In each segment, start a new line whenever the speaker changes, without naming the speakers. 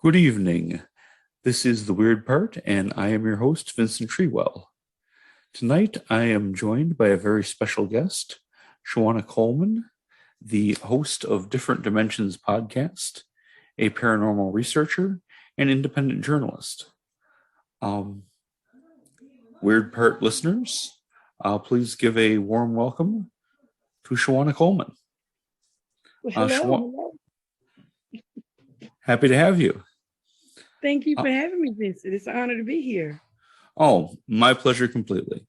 Good evening. This is The Weird Part, and I am your host, Vincent Treewell. Tonight, I am joined by a very special guest, Shajuana Coleman, the host of Different Dimensions podcast, a paranormal researcher, and independent journalist. Weird Part listeners, please give a warm welcome to Shajuana Coleman.
Well, hello.
Happy to have you.
Thank you for having me, Vincent. It's an honor to be here.
Oh, my pleasure completely.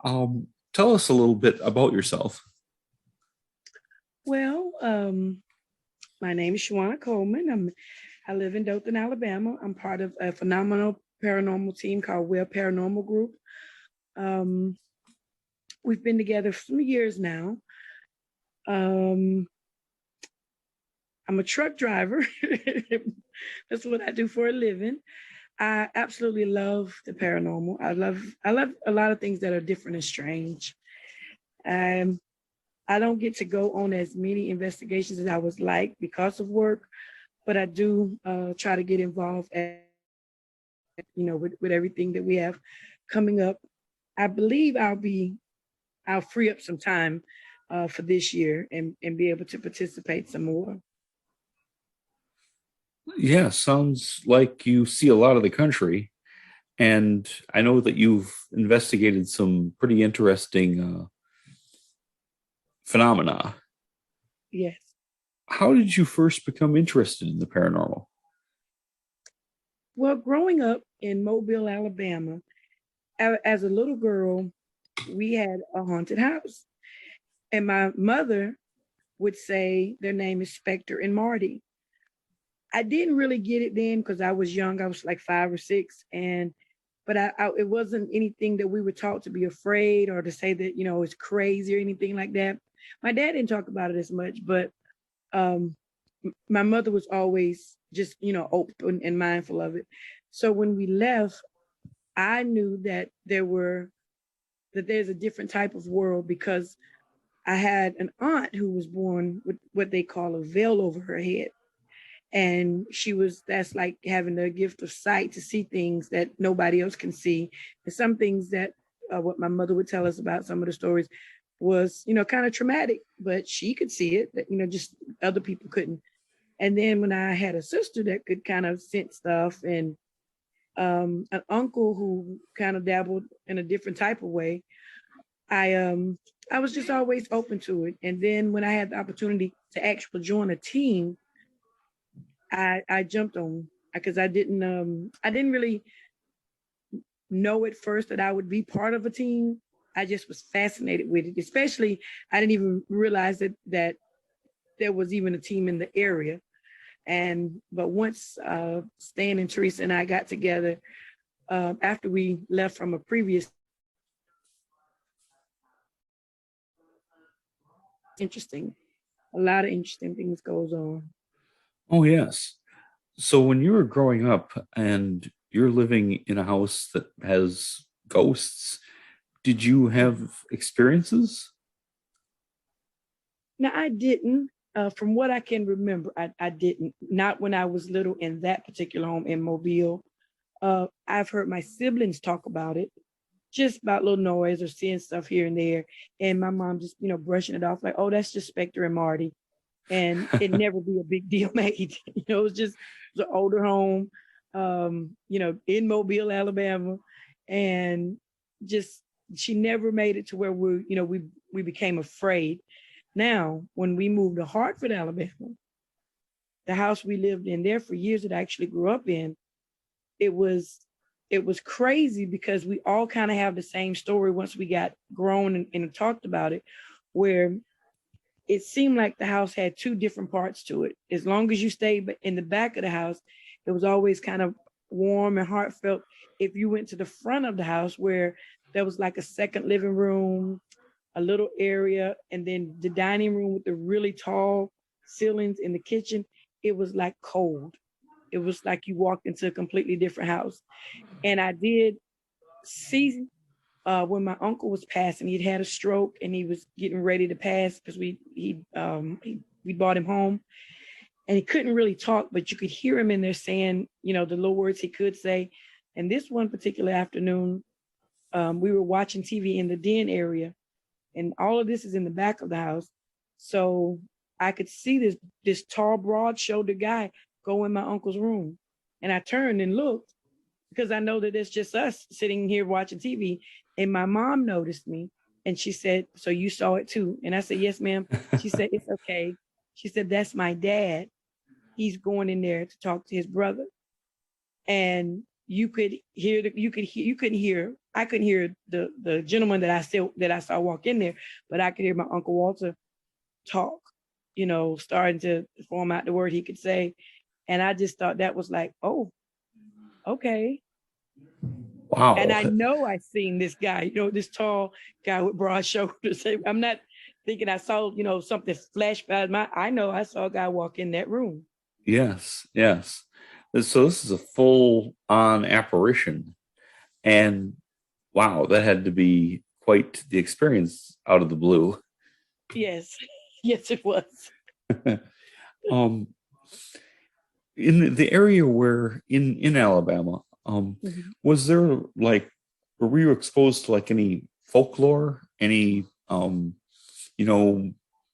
Tell us a little bit about yourself.
Well, my name is Shajuana Coleman. I live in Dothan, Alabama. I'm part of a phenomenal paranormal team called Well Paranormal Group. We've been together for some years now. I'm a truck driver. That's what I do for a living. I absolutely love the paranormal. I love a lot of things that are different and strange. I don't get to go on as many investigations as I would like because of work, but I do try to get involved with everything that we have coming up. I believe I'll free up some time for this year and be able to participate some more.
Yeah, sounds like you see a lot of the country. And I know that you've investigated some pretty interesting phenomena.
Yes.
How did you first become interested in the paranormal?
Well, growing up in Mobile, Alabama, as a little girl, we had a haunted house. And my mother would say their name is Spectre and Marty. I didn't really get it then because I was young. I was like 5 or 6. But it wasn't anything that we were taught to be afraid or to say that, it's crazy or anything like that. My dad didn't talk about it as much, but my mother was always just, open and mindful of it. So when we left, I knew that there's a different type of world because I had an aunt who was born with what they call a veil over her head. And that's like having the gift of sight to see things that nobody else can see. And some things that what my mother would tell us about some of the stories was, kind of traumatic, but she could see it, that, just other people couldn't. And then when I had a sister that could kind of sense stuff and an uncle who kind of dabbled in a different type of way, I was just always open to it. And then when I had the opportunity to actually join a team, I jumped on because I didn't really know at first that I would be part of a team. I just was fascinated with it. Especially, I didn't even realize that there was even a team in the area. But once Stan and Teresa and I got together after we left from a previous, a lot of interesting things goes on.
Oh, yes. So when you were growing up and you're living in a house that has ghosts, did you have experiences?
No, I didn't. From what I can remember, I didn't. Not when I was little in that particular home in Mobile. I've heard my siblings talk about it, just about little noise or seeing stuff here and there. And my mom just, brushing it off like, oh, that's just Spectre and Marty. And it never be a big deal made. It was an older home, in Mobile, Alabama. And just, she never made it to where we became afraid. Now, when we moved to Hartford, Alabama, the house we lived in there for years that I actually grew up in, it was crazy because we all kind of have the same story once we got grown and talked about it, where it seemed like the house had two different parts to it. As long as you stayed in the back of the house, it was always kind of warm and heartfelt. If you went to the front of the house where there was like a second living room, a little area, and then the dining room with the really tall ceilings in the kitchen, it was like cold. It was like you walked into a completely different house. And I did see when my uncle was passing. He'd had a stroke and he was getting ready to pass because we brought him home, and he couldn't really talk, but you could hear him in there saying, the little words he could say. And this one particular afternoon, we were watching TV in the den area, and all of this is in the back of the house. So I could see this tall, broad-shouldered guy go in my uncle's room. And I turned and looked because I know that it's just us sitting here watching TV. And my mom noticed me, and she said, "So you saw it too?" And I said, "Yes, ma'am." She said, "It's okay." She said, "That's my dad. He's going in there to talk to his brother." And I couldn't hear the gentleman that I saw walk in there, but I could hear my Uncle Walter talk, starting to form out the word he could say. And I just thought that was like, oh, okay.
Wow.
And I know I seen this guy, this tall guy with broad shoulders. I'm not thinking I saw, something flash by I know I saw a guy walk in that room.
Yes. So this is a full-on apparition. And wow, that had to be quite the experience out of the blue.
Yes. Yes, it was.
In the area where in Alabama, was there were you exposed to any folklore, any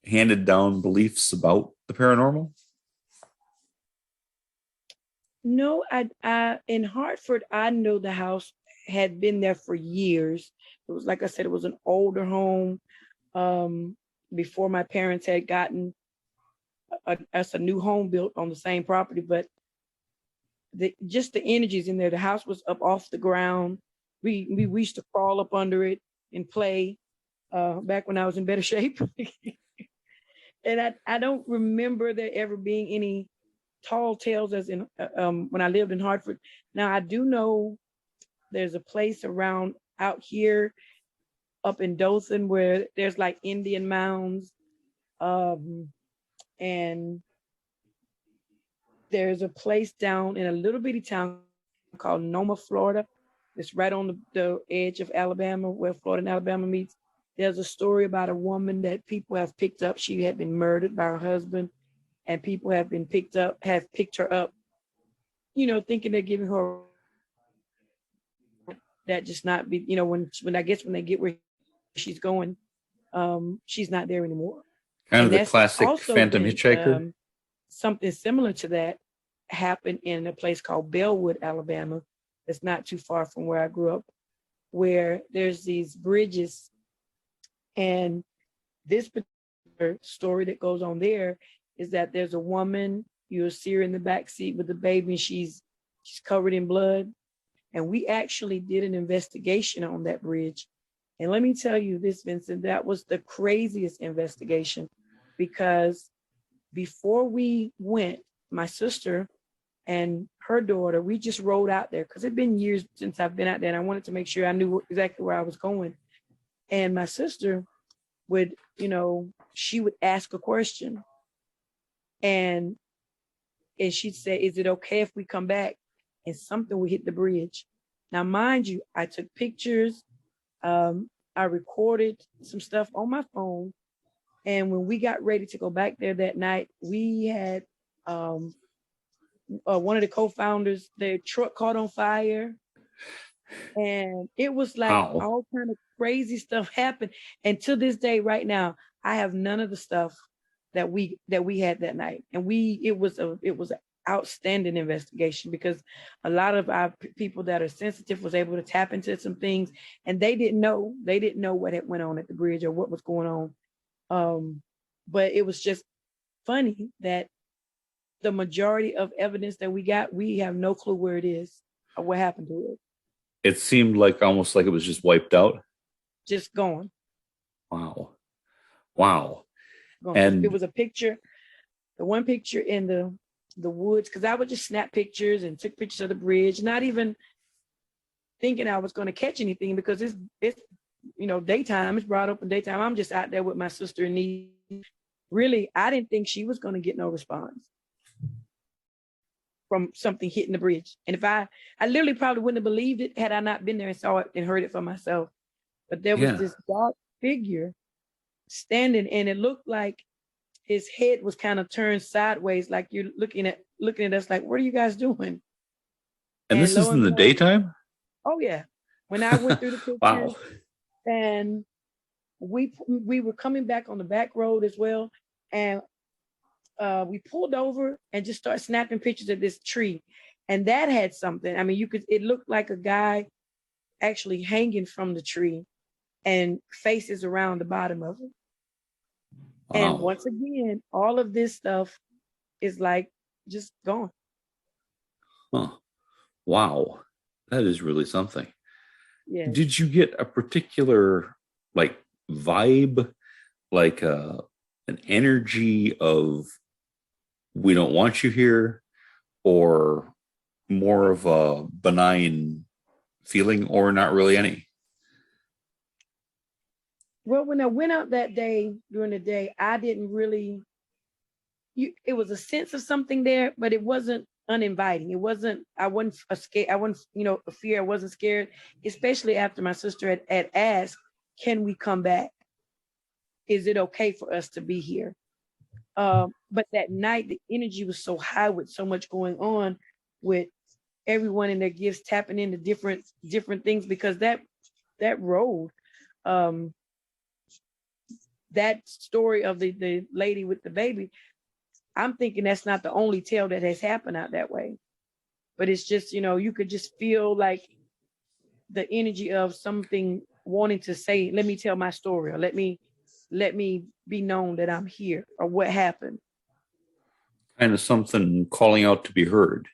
handed down beliefs about the paranormal?
No, I in Hartford, I know the house had been there for years. It was, like I said, it was an older home. Before my parents had gotten a new home built on the same property, but just the energies in there. The house was up off the ground. We used to crawl up under it and play back when I was in better shape. And I don't remember there ever being any tall tales as in when I lived in Hartford. Now I do know there's a place around out here up in Dothan where there's Indian mounds, and there's a place down in a little bitty town called Noma, Florida. It's right on the edge of Alabama, where Florida and Alabama meets. There's a story about a woman that people have picked up. She had been murdered by her husband, and people have picked her up, thinking they're giving her that just not be, when I guess when they get where she's going, she's not there anymore.
Kind of the classic Phantom Hitchhiker.
Something similar to that happened in a place called Bellwood, Alabama. It's not too far from where I grew up, where there's these bridges. And this particular story that goes on there is that there's a woman, you'll see her in the back seat with the baby, and she's covered in blood. And we actually did an investigation on that bridge. And let me tell you this, Vincent, that was the craziest investigation, because before we went, my sister and her daughter, we just rode out there because it'd been years since I've been out there, and I wanted to make sure I knew exactly where I was going. And my sister would, she would ask a question, and she'd say, "Is it okay if we come back?" And something would hit the bridge. Now, mind you, I took pictures. I recorded some stuff on my phone. And when we got ready to go back there that night, we had one of the co-founders, their truck caught on fire. And it was all kind of crazy stuff happened. And to this day, right now, I have none of the stuff that we had that night. And it was an outstanding investigation, because a lot of our people that are sensitive was able to tap into some things, and they didn't know what had went on at the bridge or what was going on. But it was just funny that the majority of evidence that we got, we have no clue where it is or what happened to it.
It seemed almost like it was just wiped out.
Just gone.
Wow.
Gone. And it was a picture, the one picture in the woods, because I would just snap pictures and took pictures of the bridge, not even thinking I was going to catch anything, because it's daytime. It's broad open daytime. I'm just out there with my sister and niece. Really, I didn't think she was going to get no response from something hitting the bridge. And if I literally probably wouldn't have believed it had I not been there and saw it and heard it for myself. but there was this dark figure standing, and it looked like his head was kind of turned sideways, like you're looking at us like, what are you guys doing?
And this is in the daytime?
Oh yeah. When I went through the pictures,
wow.
And we were coming back on the back road as well, and we pulled over and just started snapping pictures of this tree, and that had something. I mean, it looked like a guy actually hanging from the tree, and faces around the bottom of it. Wow. And once again, all of this stuff is like just gone.
Huh. Wow. That is really something.
Yeah.
Did you get a particular like vibe, like an energy of we don't want you here, or more of a benign feeling, or not really any?
Well, when I went out that day, during the day, I didn't really, it was a sense of something there, but it wasn't uninviting. I wasn't scared. I wasn't, a fear. I wasn't scared, especially after my sister had asked, can we come back? Is it okay for us to be here? But that night, the energy was so high with so much going on, with everyone in their gifts tapping into different things, because that road, that story of the lady with the baby, I'm thinking that's not the only tale that has happened out that way. But it's just, you could just feel like the energy of something wanting to say, let me tell my story, or let me be known that I'm here, or what happened.
Kind of something calling out to be heard.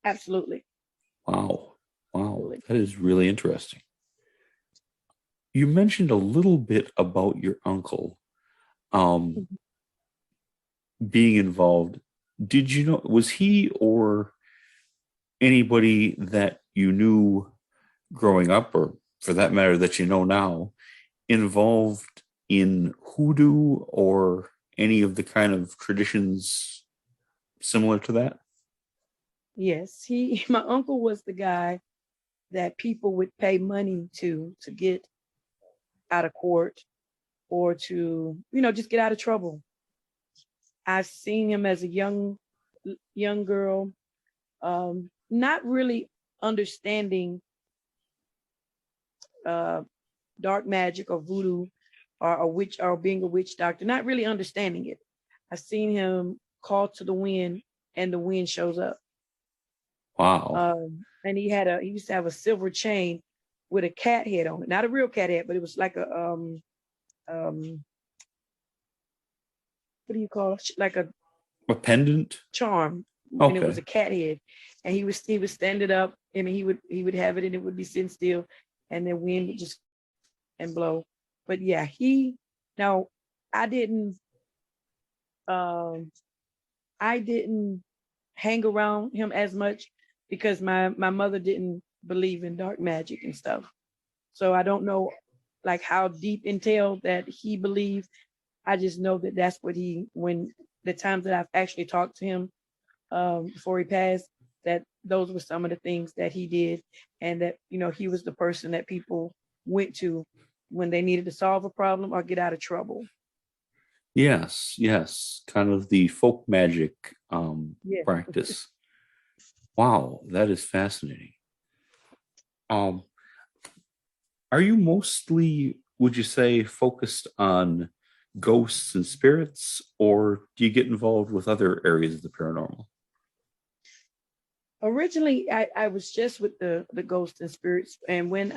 Absolutely.
Wow. Absolutely. That is really interesting. You mentioned a little bit about your uncle being involved. Did you know, was he or anybody that you knew growing up, or for that matter that you know now, involved in hoodoo or any of the kind of traditions similar to that?
Yes, my uncle was the guy that people would pay money to get out of court, or to, just get out of trouble. I've seen him as a young girl, not really understanding dark magic or voodoo, or a witch, or being a witch doctor, not really understanding it. I've seen him call to the wind, and the wind shows up.
Wow.
And he used to have a silver chain with a cat head on it. Not a real cat head, but it was like a what do you call it? Like a
pendant?
Charm.
Okay.
And it was a cat head. And he would stand it up. I mean, he would have it, and it would be sitting still, and the wind would just and blow. But yeah, I didn't hang around him as much, because my mother didn't believe in dark magic and stuff. So I don't know like how deep entail that he believed. I just know that that's what when the times that I've actually talked to him before he passed, that those were some of the things that he did, and that, he was the person that people went to when they needed to solve a problem or get out of trouble.
Yes. Kind of the folk magic practice. Wow, that is fascinating. Are you mostly, would you say, focused on ghosts and spirits, or do you get involved with other areas of the paranormal?
Originally, I was just with the ghosts and spirits, and when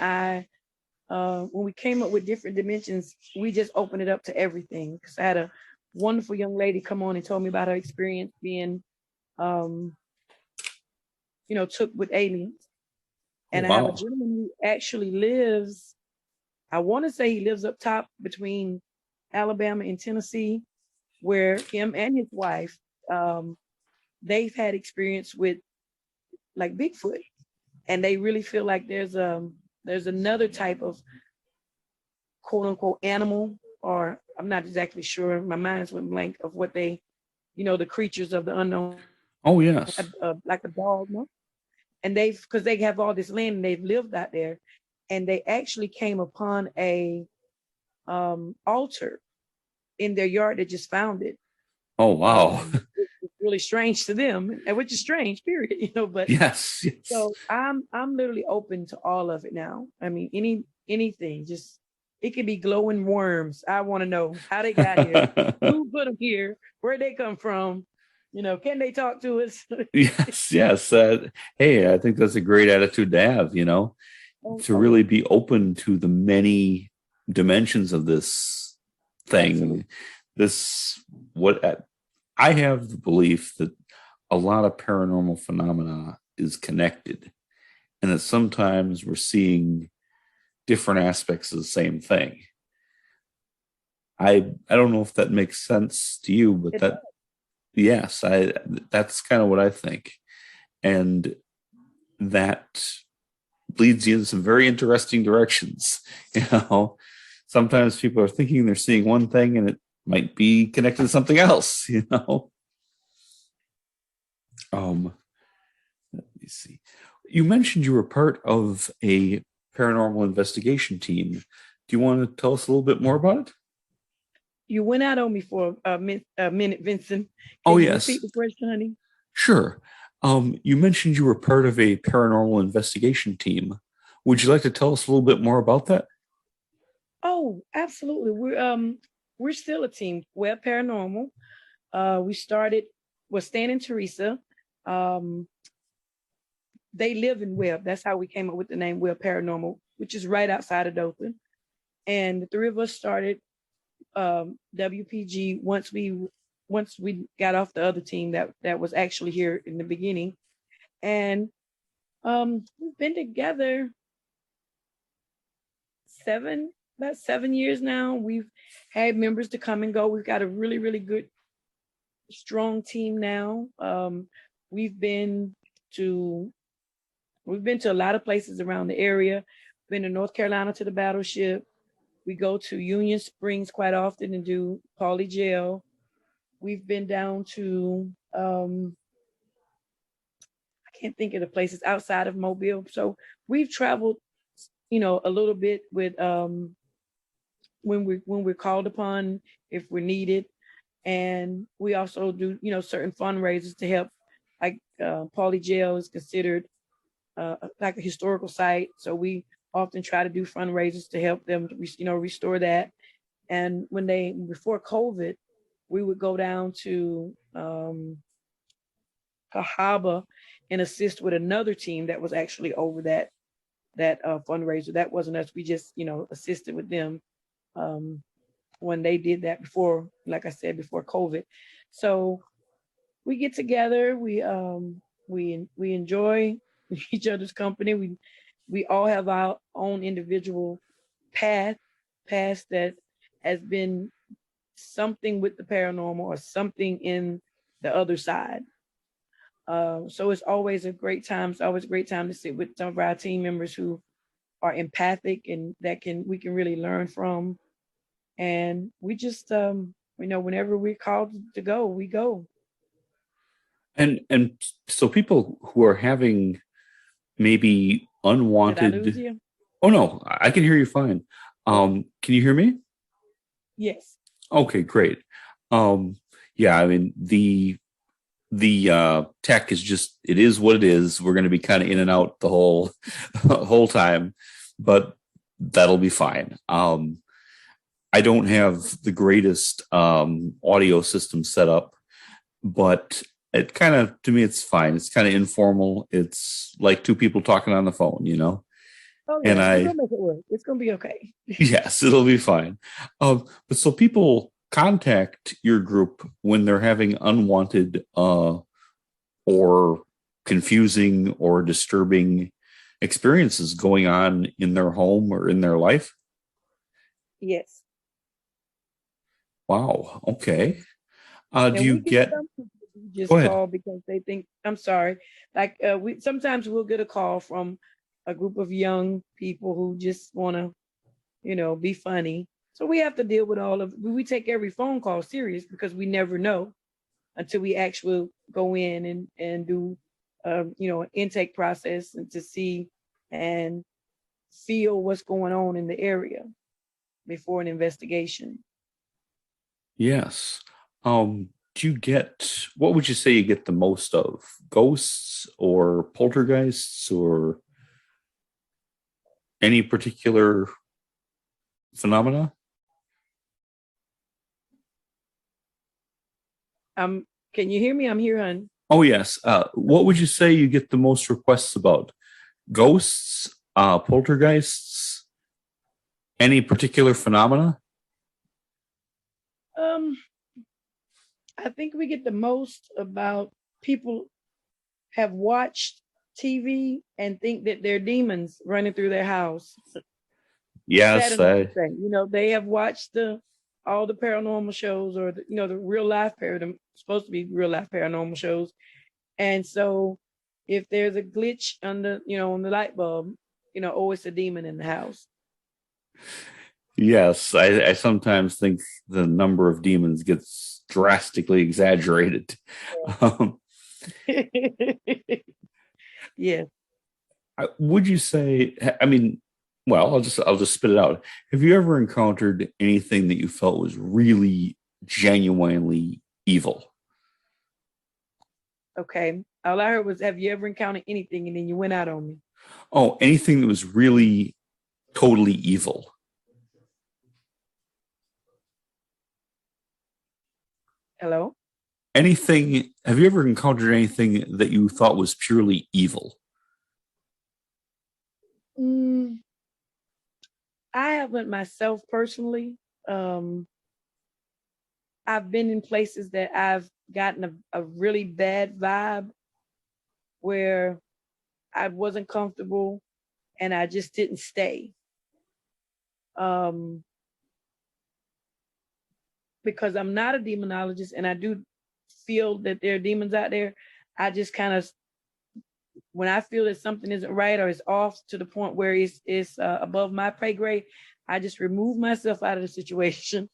we came up with different dimensions, we just opened it up to everything. Because I had a wonderful young lady come on and told me about her experience being, took with aliens. And I have a gentleman who actually lives, I want to say he lives up top between Alabama and Tennessee, where him and his wife, they've had experience with like Bigfoot, and they really feel like there's another type of quote unquote animal, or I'm not exactly sure. My mind's went blank of what they, the creatures of the unknown.
Oh yes,
like a dog, no? And because they have all this land and they've lived out there, and they actually came upon a altar in their yard. They just found it.
Oh, wow.
It's really strange to them, and which is strange, period. But
Yes.
so I'm literally open to all of it now. I mean, anything, just it could be glowing worms. I want to know how they got here, who put them here, where they come from. Can they talk to us?
Yes. Hey, I think that's a great attitude to have, to really be open to the many dimensions of this thing.
Absolutely.
I have the belief that a lot of paranormal phenomena is connected, and that sometimes we're seeing different aspects of the same thing. I don't know if that makes sense to you, but that's kind of what I think. And that leads you in some very interesting directions. Sometimes people are thinking they're seeing one thing and it might be connected to something else, Let me see. You mentioned you were part of a paranormal investigation team. Do you want to tell us a little bit more about it?
You went out on me for a minute, Vincent.
Can
you
yes.
repeat the question, honey?
Sure. You mentioned you were part of a paranormal investigation team. Would you like to tell us a little bit more about that?
Oh, absolutely. We're still a team. Web Paranormal. We started with Stan and Teresa. They live in Webb. That's how we came up with the name Webb Paranormal, which is right outside of Dothan. And the three of us started WPG once we got off the other team that was actually here in the beginning. And we've been together about 7 years now. We've had members to come and go. We've got a really, really good, strong team now. We've been to a lot of places around the area. Been to North Carolina to the Battleship. We go to Union Springs quite often and do Pauley Jail. We've been down to I can't think of the places outside of Mobile. So we've traveled, a little bit with when we're called upon, if we're needed. And we also do, certain fundraisers to help. Like Pauley Jail is considered like a historical site, so we often try to do fundraisers to help them, restore that. And before COVID, we would go down to Cahaba and assist with another team that was actually over that fundraiser. That wasn't us. We just, assisted with them when they did that before, like I said, before COVID. So we get together. We enjoy each other's company. We all have our own individual past that has been something with the paranormal or something in the other side. So it's always a great time. It's always a great time to sit with some of our team members who are empathic and we can really learn from. And we just, whenever we're called to go, we go.
And so people who are having maybe unwanted.
Did I lose you?
Oh no, I can hear you fine. Can you hear me?
Yes.
Okay, great. Yeah, I mean the tech it is what it is. We're going to be kind of in and out the whole time, but that'll be fine. I don't have the greatest audio system set up, but it kind of, to me, it's fine. It's kind of informal. It's like two people talking on the phone,
Oh, yeah. And we're gonna make it work. It's gonna be okay.
Yes, it'll be fine. But so people contact your group when they're having unwanted or confusing or disturbing experiences going on in their home or in their life?
Yes.
Wow. Okay. Do you get
just call because they think, I'm sorry. Like sometimes we'll get a call from a group of young people who just want to, be funny. So we have to deal with we take every phone call serious because we never know until we actually go in and do, an intake process and to see. And feel what's going on in the area before an investigation.
Yes. Do you get, what would you say you get the most of? Ghosts or poltergeists or any particular phenomena?
Can you hear me? I'm here, hon.
Oh, yes. What would you say you get the most requests about? Ghosts, poltergeists, any particular phenomena?
I think we get the most about people have watched TV and think that they're demons running through their house.
Yes,
They have watched all the paranormal shows, or the real life supposed to be real life paranormal shows, and so if there's a glitch on the light bulb, oh, it's a demon in the house.
Yes, I sometimes think the number of demons gets drastically exaggerated.
Yeah.
Would you say? I mean, well, I'll just spit it out. Have you ever encountered anything that you felt was really genuinely evil?
Okay. All I heard was, have you ever encountered anything? And then you went out on me.
Oh, anything that was really totally evil.
Hello?
Anything, have you ever encountered anything that you thought was purely evil?
I haven't myself personally. I've been in places that I've gotten a really bad vibe where I wasn't comfortable and I just didn't stay. Because I'm not a demonologist and I do feel that there are demons out there, I just kind of, when I feel that something isn't right or is off to the point where it's above my pay grade, I just remove myself out of the situation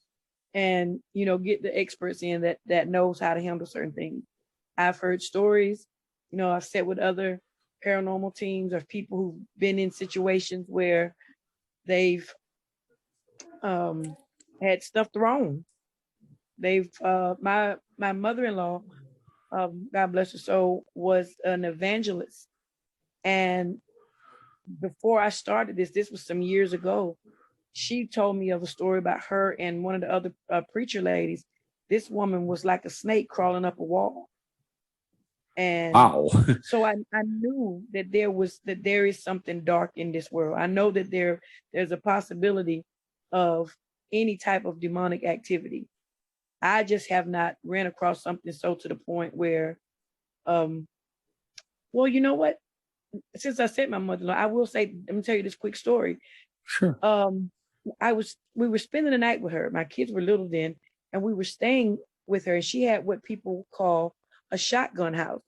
and, get the experts in that knows how to handle certain things. I've heard stories, I've sat with other paranormal teams of people who've been in situations where they've had stuff thrown. They've my mother-in-law, God bless her soul, was an evangelist. And before I started this was some years ago, she told me of a story about her and one of the other preacher ladies. This woman was like a snake crawling up a wall. And
wow.
So I knew that there is something dark in this world. I know that there's a possibility of any type of demonic activity. I just have not ran across something so to the point where, well, you know what? Since I said my mother-in-law, I will say, let me tell you this quick story.
Sure.
We were spending the night with her. My kids were little then, and we were staying with her. And she had what people call a shotgun house.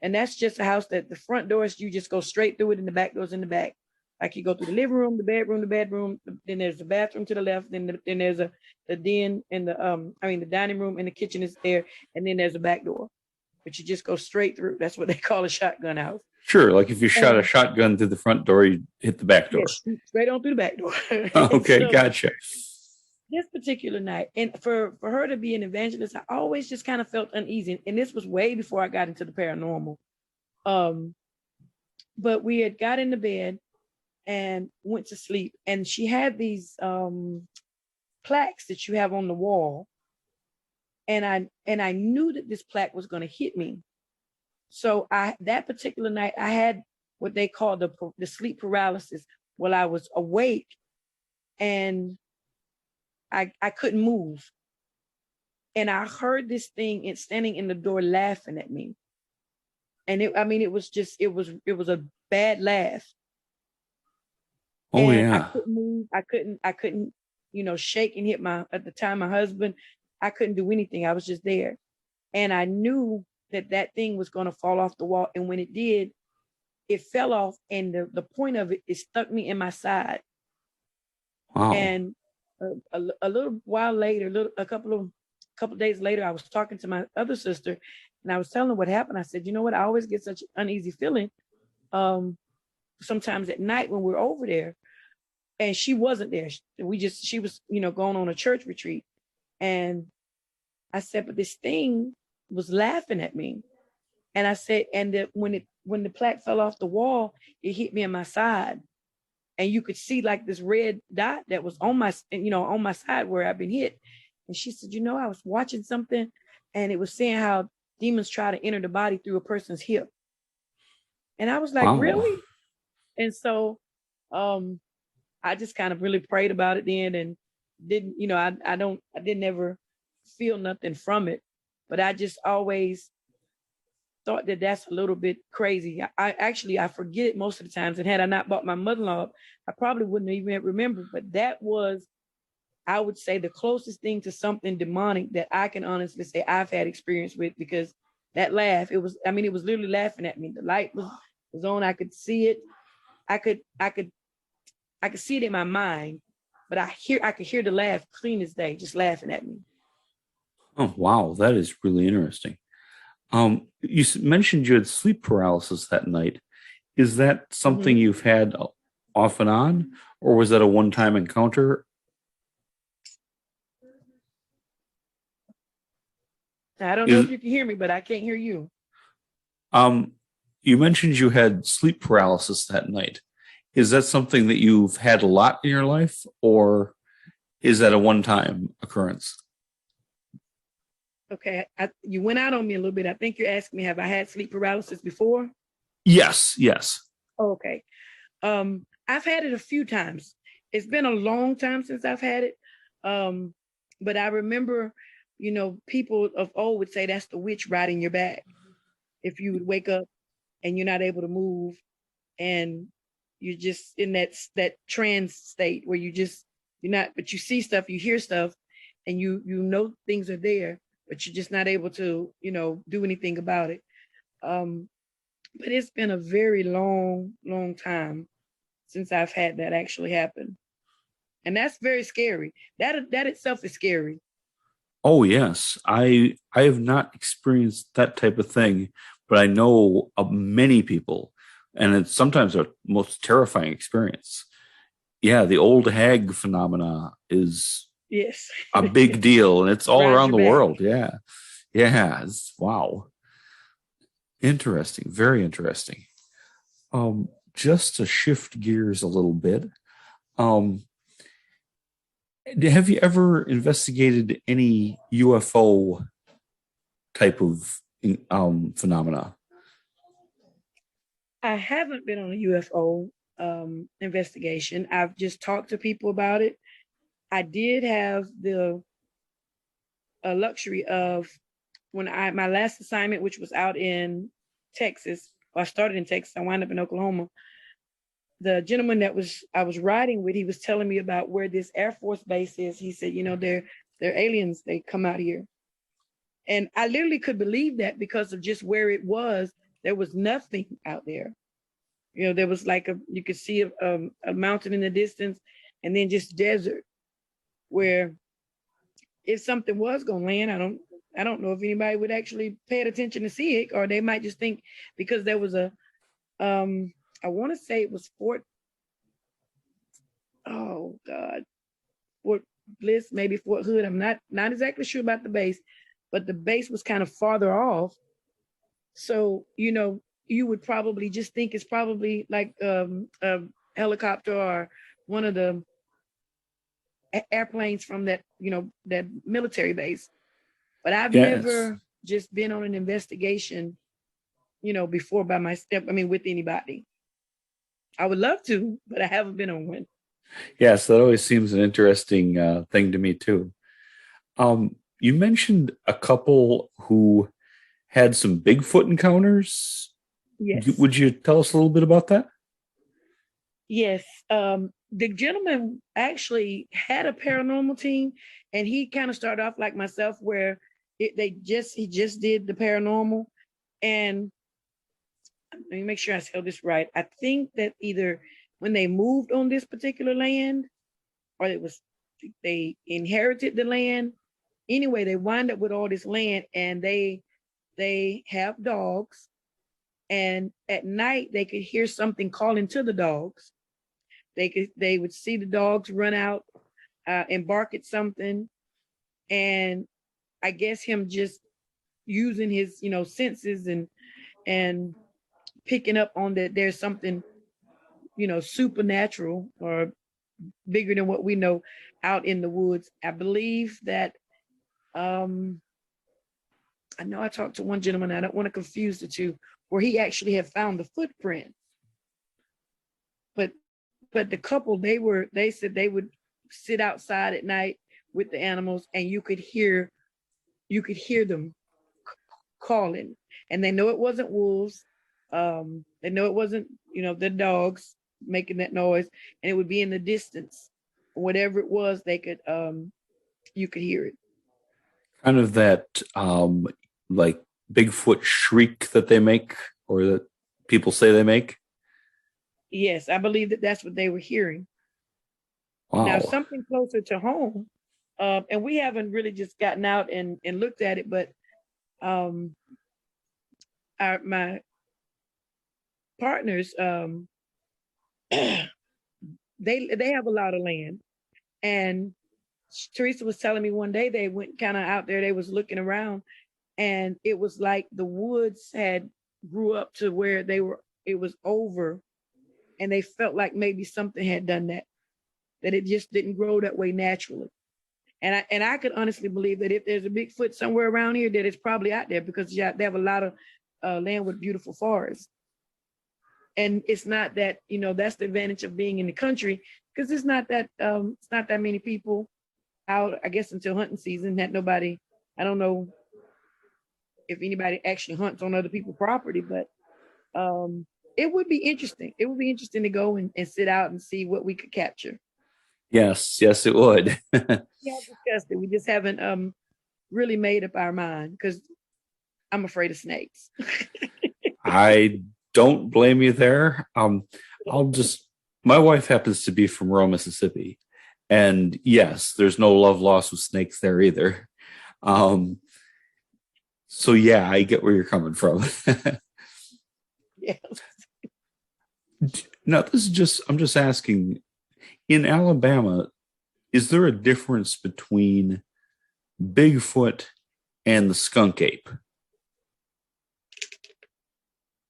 And that's just a house that the front doors, you just go straight through it and the back doors in the back. Like you go through the living room, the bedroom, then there's the bathroom to the left, then there's the den and the dining room and the kitchen is there, and then there's a back door. But you just go straight through. That's what they call a shotgun house.
Sure, like if you shot a shotgun through the front door, you hit the back door.
Yeah, straight on through the back door.
Okay, so, gotcha.
This particular night, and for her to be an evangelist, I always just kind of felt uneasy. And this was way before I got into the paranormal. But we had got into bed and went to sleep, and she had these plaques that you have on the wall, and I knew that this plaque was going to hit me. So that particular night I had what they call the sleep paralysis. Well, I was awake and I couldn't move, and I heard this thing standing in the door laughing at me, and it was a bad laugh.
Oh,
and
yeah.
I couldn't move. I couldn't, shake and hit at the time, my husband. I couldn't do anything. I was just there. And I knew that thing was going to fall off the wall. And when it did, it fell off. And the point of it stuck me in my side.
Wow.
And a little while later, a couple of days later, I was talking to my other sister and I was telling her what happened. I said, you know what? I always get such an uneasy feeling. Sometimes at night when we're over there. and she wasn't there. She was, going on a church retreat. And I said, but this thing was laughing at me. And I said, and when the plaque fell off the wall, it hit me in my side. And you could see like this red dot that was on my side where I've been hit. And she said, I was watching something and it was saying how demons try to enter the body through a person's hip. And I was like,
Wow.
Really? And so I just kind of really prayed about it then, and didn't, I didn't ever feel nothing from it, but I just always thought that that's a little bit crazy. I forget it most of the times. And had I not bought my mother-in-law up, I probably wouldn't even remember, but that was, I would say, the closest thing to something demonic that I can honestly say I've had experience with, because that laugh, it was literally laughing at me. The light was on. I could see it. I could see it in my mind, but I could hear the laugh clean as day, just laughing at me.
Oh, wow. That is really interesting. You mentioned you had sleep paralysis that night. Is that something you've had off and on, or was that a one-time encounter?
I don't know if you can hear me, but I can't hear you.
You mentioned you had sleep paralysis that night. Is that something that you've had a lot in your life, or is that a one-time occurrence?
Okay, you went out on me a little bit. I think you're asking me, have I had sleep paralysis before?
Yes.
Okay. I've had it a few times. It's been a long time since I've had it. But I remember, people of old would say that's the witch riding your back. If you would wake up and you're not able to move, and you're just in that trance state where you're not, but you see stuff, you hear stuff, and you know things are there, but you're just not able to, do anything about it. But it's been a very long, long time since I've had that actually happen. And that's very scary. That itself is scary.
Oh, yes. I have not experienced that type of thing, but I know of many people, and it's sometimes a most terrifying experience. Yeah, the old hag phenomena is a big deal, and it's all around the world. Yeah. Wow. Interesting. Very interesting. Just to shift gears a little bit, have you ever investigated any UFO type of phenomena?
I haven't been on a UFO investigation. I've just talked to people about it. I did have the luxury of, when my last assignment, which was out in Texas, I started in Texas, I wound up in Oklahoma. The gentleman that I was riding with, he was telling me about where this Air Force base is. He said, they're aliens. They come out here. And I literally could believe that because of just where it was. There was nothing out there. There was you could see a mountain in the distance, and then just desert, where if something was going to land, I don't know if anybody would actually pay attention to see it, or they might just think because there was I want to say it was Fort Bliss, maybe Fort Hood. I'm not exactly sure about the base, but the base was kind of farther off. So, you would probably just think it's probably like a helicopter or one of the airplanes from that, that military base. But I've never just been on an investigation, before by myself. With anybody. I would love to, but I haven't been on one.
Yes, that always seems an interesting thing to me too. You mentioned a couple who had some Bigfoot encounters.
Yes.
Would you tell us a little bit about that?
Yes. The gentleman actually had a paranormal team, and he kind of started off like myself, where he just did the paranormal. And let me make sure I tell this right. I think that either when they moved on this particular land, or they inherited the land. Anyway, they wind up with all this land, and they have dogs, and at night they could hear something calling to the dogs. They would see the dogs run out and bark at something, and I guess him just using his senses and picking up on that there's something supernatural or bigger than what we know out in the woods. I believe that I know I talked to one gentleman, I don't want to confuse the two, where he actually had found the footprint. But the couple, they said they would sit outside at night with the animals, and you could hear them calling, and they know it wasn't wolves. They know it wasn't the dogs making that noise, and it would be in the distance. Whatever it was, they could you could hear it.
Kind of that like Bigfoot shriek that they make, or that people say they make.
Yes, I believe that's what they were hearing.
Wow.
Now, something closer to home, and we haven't really just gotten out and looked at it, but my partners, they have a lot of land, and Teresa was telling me one day they went kind of out there, they was looking around, and it was like the woods had grew up to where it was over, and they felt like maybe something had done that it just didn't grow that way naturally. And I could honestly believe that if there's a Bigfoot somewhere around here, that it's probably out there, because they have a lot of land with beautiful forests. And it's not that, that's the advantage of being in the country, because it's not that many people out, I guess, until hunting season. That nobody, I don't know if anybody actually hunts on other people's property, but it would be interesting. It would be interesting to go and sit out and see what we could capture.
Yes, it would.
We have discussed it. We just haven't really made up our mind, because I'm afraid of snakes.
I don't blame you there. My wife happens to be from rural Mississippi, and yes, there's no love lost with snakes there either. So yeah, I get where you're coming from.
Yes.
Now, I'm just asking, in Alabama, is there a difference between Bigfoot and the skunk ape?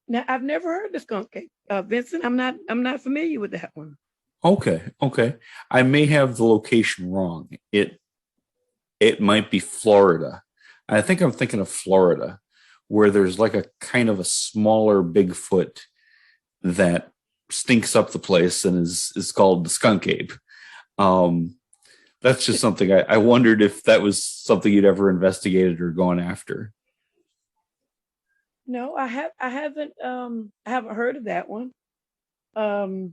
Now, I've never heard the skunk ape, Vincent. I'm not familiar with that one.
Okay. I may have the location wrong. It might be Florida. I think I'm thinking of Florida, where there's like a kind of a smaller Bigfoot that stinks up the place and is called the skunk ape. That's just something I wondered if that was something you'd ever investigated or gone after.
No, I haven't heard of that one. So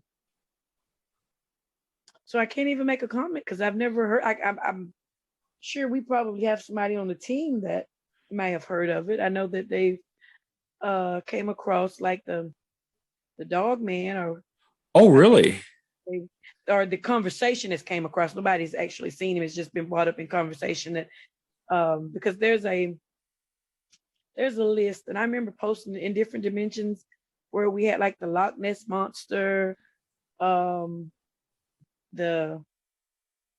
I can't even make a comment, because I've never heard. I'm sure we probably have somebody on the team that may have heard of it. I know that they came across like the dog man, or
oh really,
or the conversation has came across. Nobody's actually seen him. It's just been brought up in conversation that because there's a list, and I remember posting in different dimensions where we had like the Loch Ness monster, the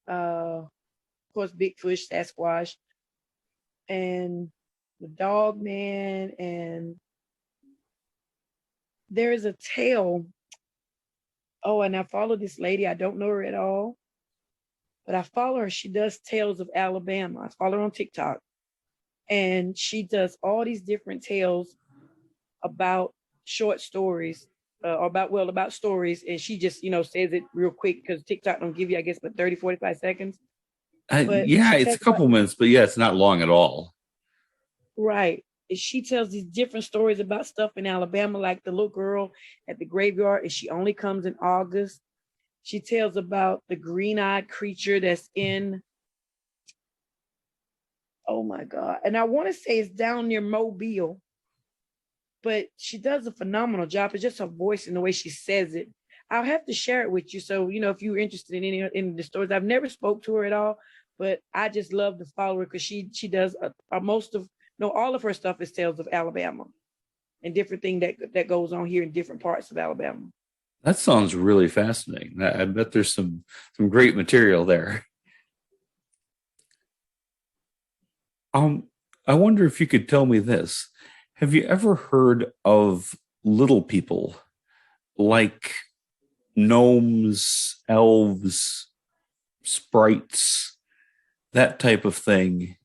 of course Bigfoot, Sasquatch, and the dog man, and there is a tale. Oh, and I follow this lady. I don't know her at all, but I follow her. She does Tales of Alabama. I follow her on TikTok, and she does all these different tales about short stories, about stories. And she just, says it real quick, because TikTok don't give you, I guess, but 30, 45 seconds.
Yeah, it's a couple minutes, but yeah, it's not long at all.
Right. She tells these different stories about stuff in Alabama, like the little girl at the graveyard, and she only comes in August. She tells about the green-eyed creature that's in, oh my God, and I want to say it's down near Mobile, but she does a phenomenal job. It's just her voice and the way she says it. I'll have to share it with you. So, if you're interested in any in the stories, I've never spoke to her at all, but I just love to follow her, because she does all of her stuff is Tales of Alabama and different thing that goes on here in different parts of Alabama.
That sounds really fascinating. I bet there's some great material there. Um, I wonder if you could tell me this. Have you ever heard of little people like gnomes, elves, sprites, that type of thing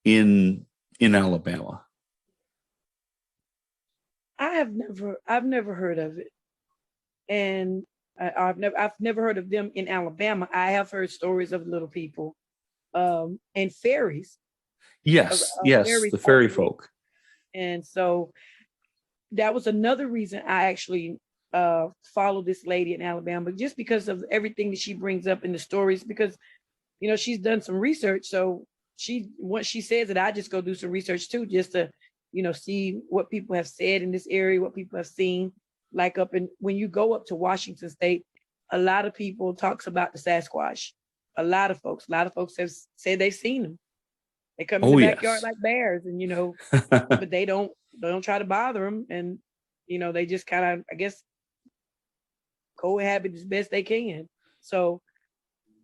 in Alabama?
I've never heard of it, and I've never heard of them in Alabama. I have heard stories of little people, and fairies,
Yes, yes,
fairies
the fairy
actually,
folk.
and so that was another reason I actually follow this lady in Alabama, just because of everything that she brings up in the stories. Because she's done some research, so once she says it, I just go do some research too, just to see what people have said in this area, what people have seen. Like when you go up to Washington State, a lot of people talks about the Sasquatch. A lot of folks have said they've seen them. They come in the
Oh,
backyard
yes.
like bears, and but they don't try to bother them, and they just kind of, I guess, cohabit as best they can. So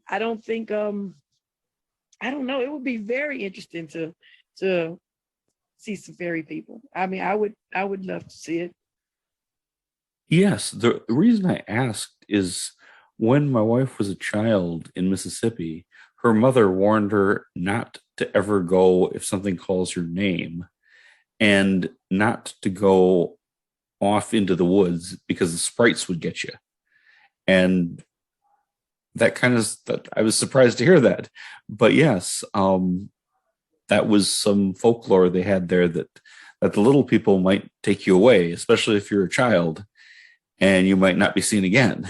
I don't think I don't know. It would be very interesting to see some fairy people. I mean, I would love to see it.
Yes, the reason I asked is when my wife was a child in Mississippi, her mother warned her not to ever go if something calls her name and not to go off into the woods because the sprites would get you. And that kind of that I was surprised to hear that. But yes, that was some folklore they had there that the little people might take you away, especially if you're a child and you might not be seen again.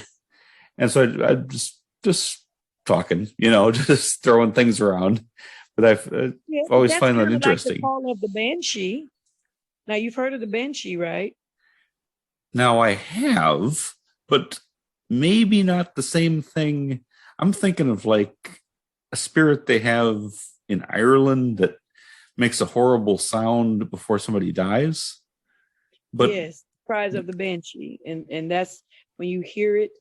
And so I just talking, just throwing things around. But I've
Yeah,
always
that's
find that
kind of like the
interesting.
call of the banshee. Now you've heard of the banshee, right?
Now I have, but maybe not the same thing. I'm thinking of like a spirit they have in Ireland that makes a horrible sound before somebody dies. But
Yes, cries of the banshee, and that's when you hear it.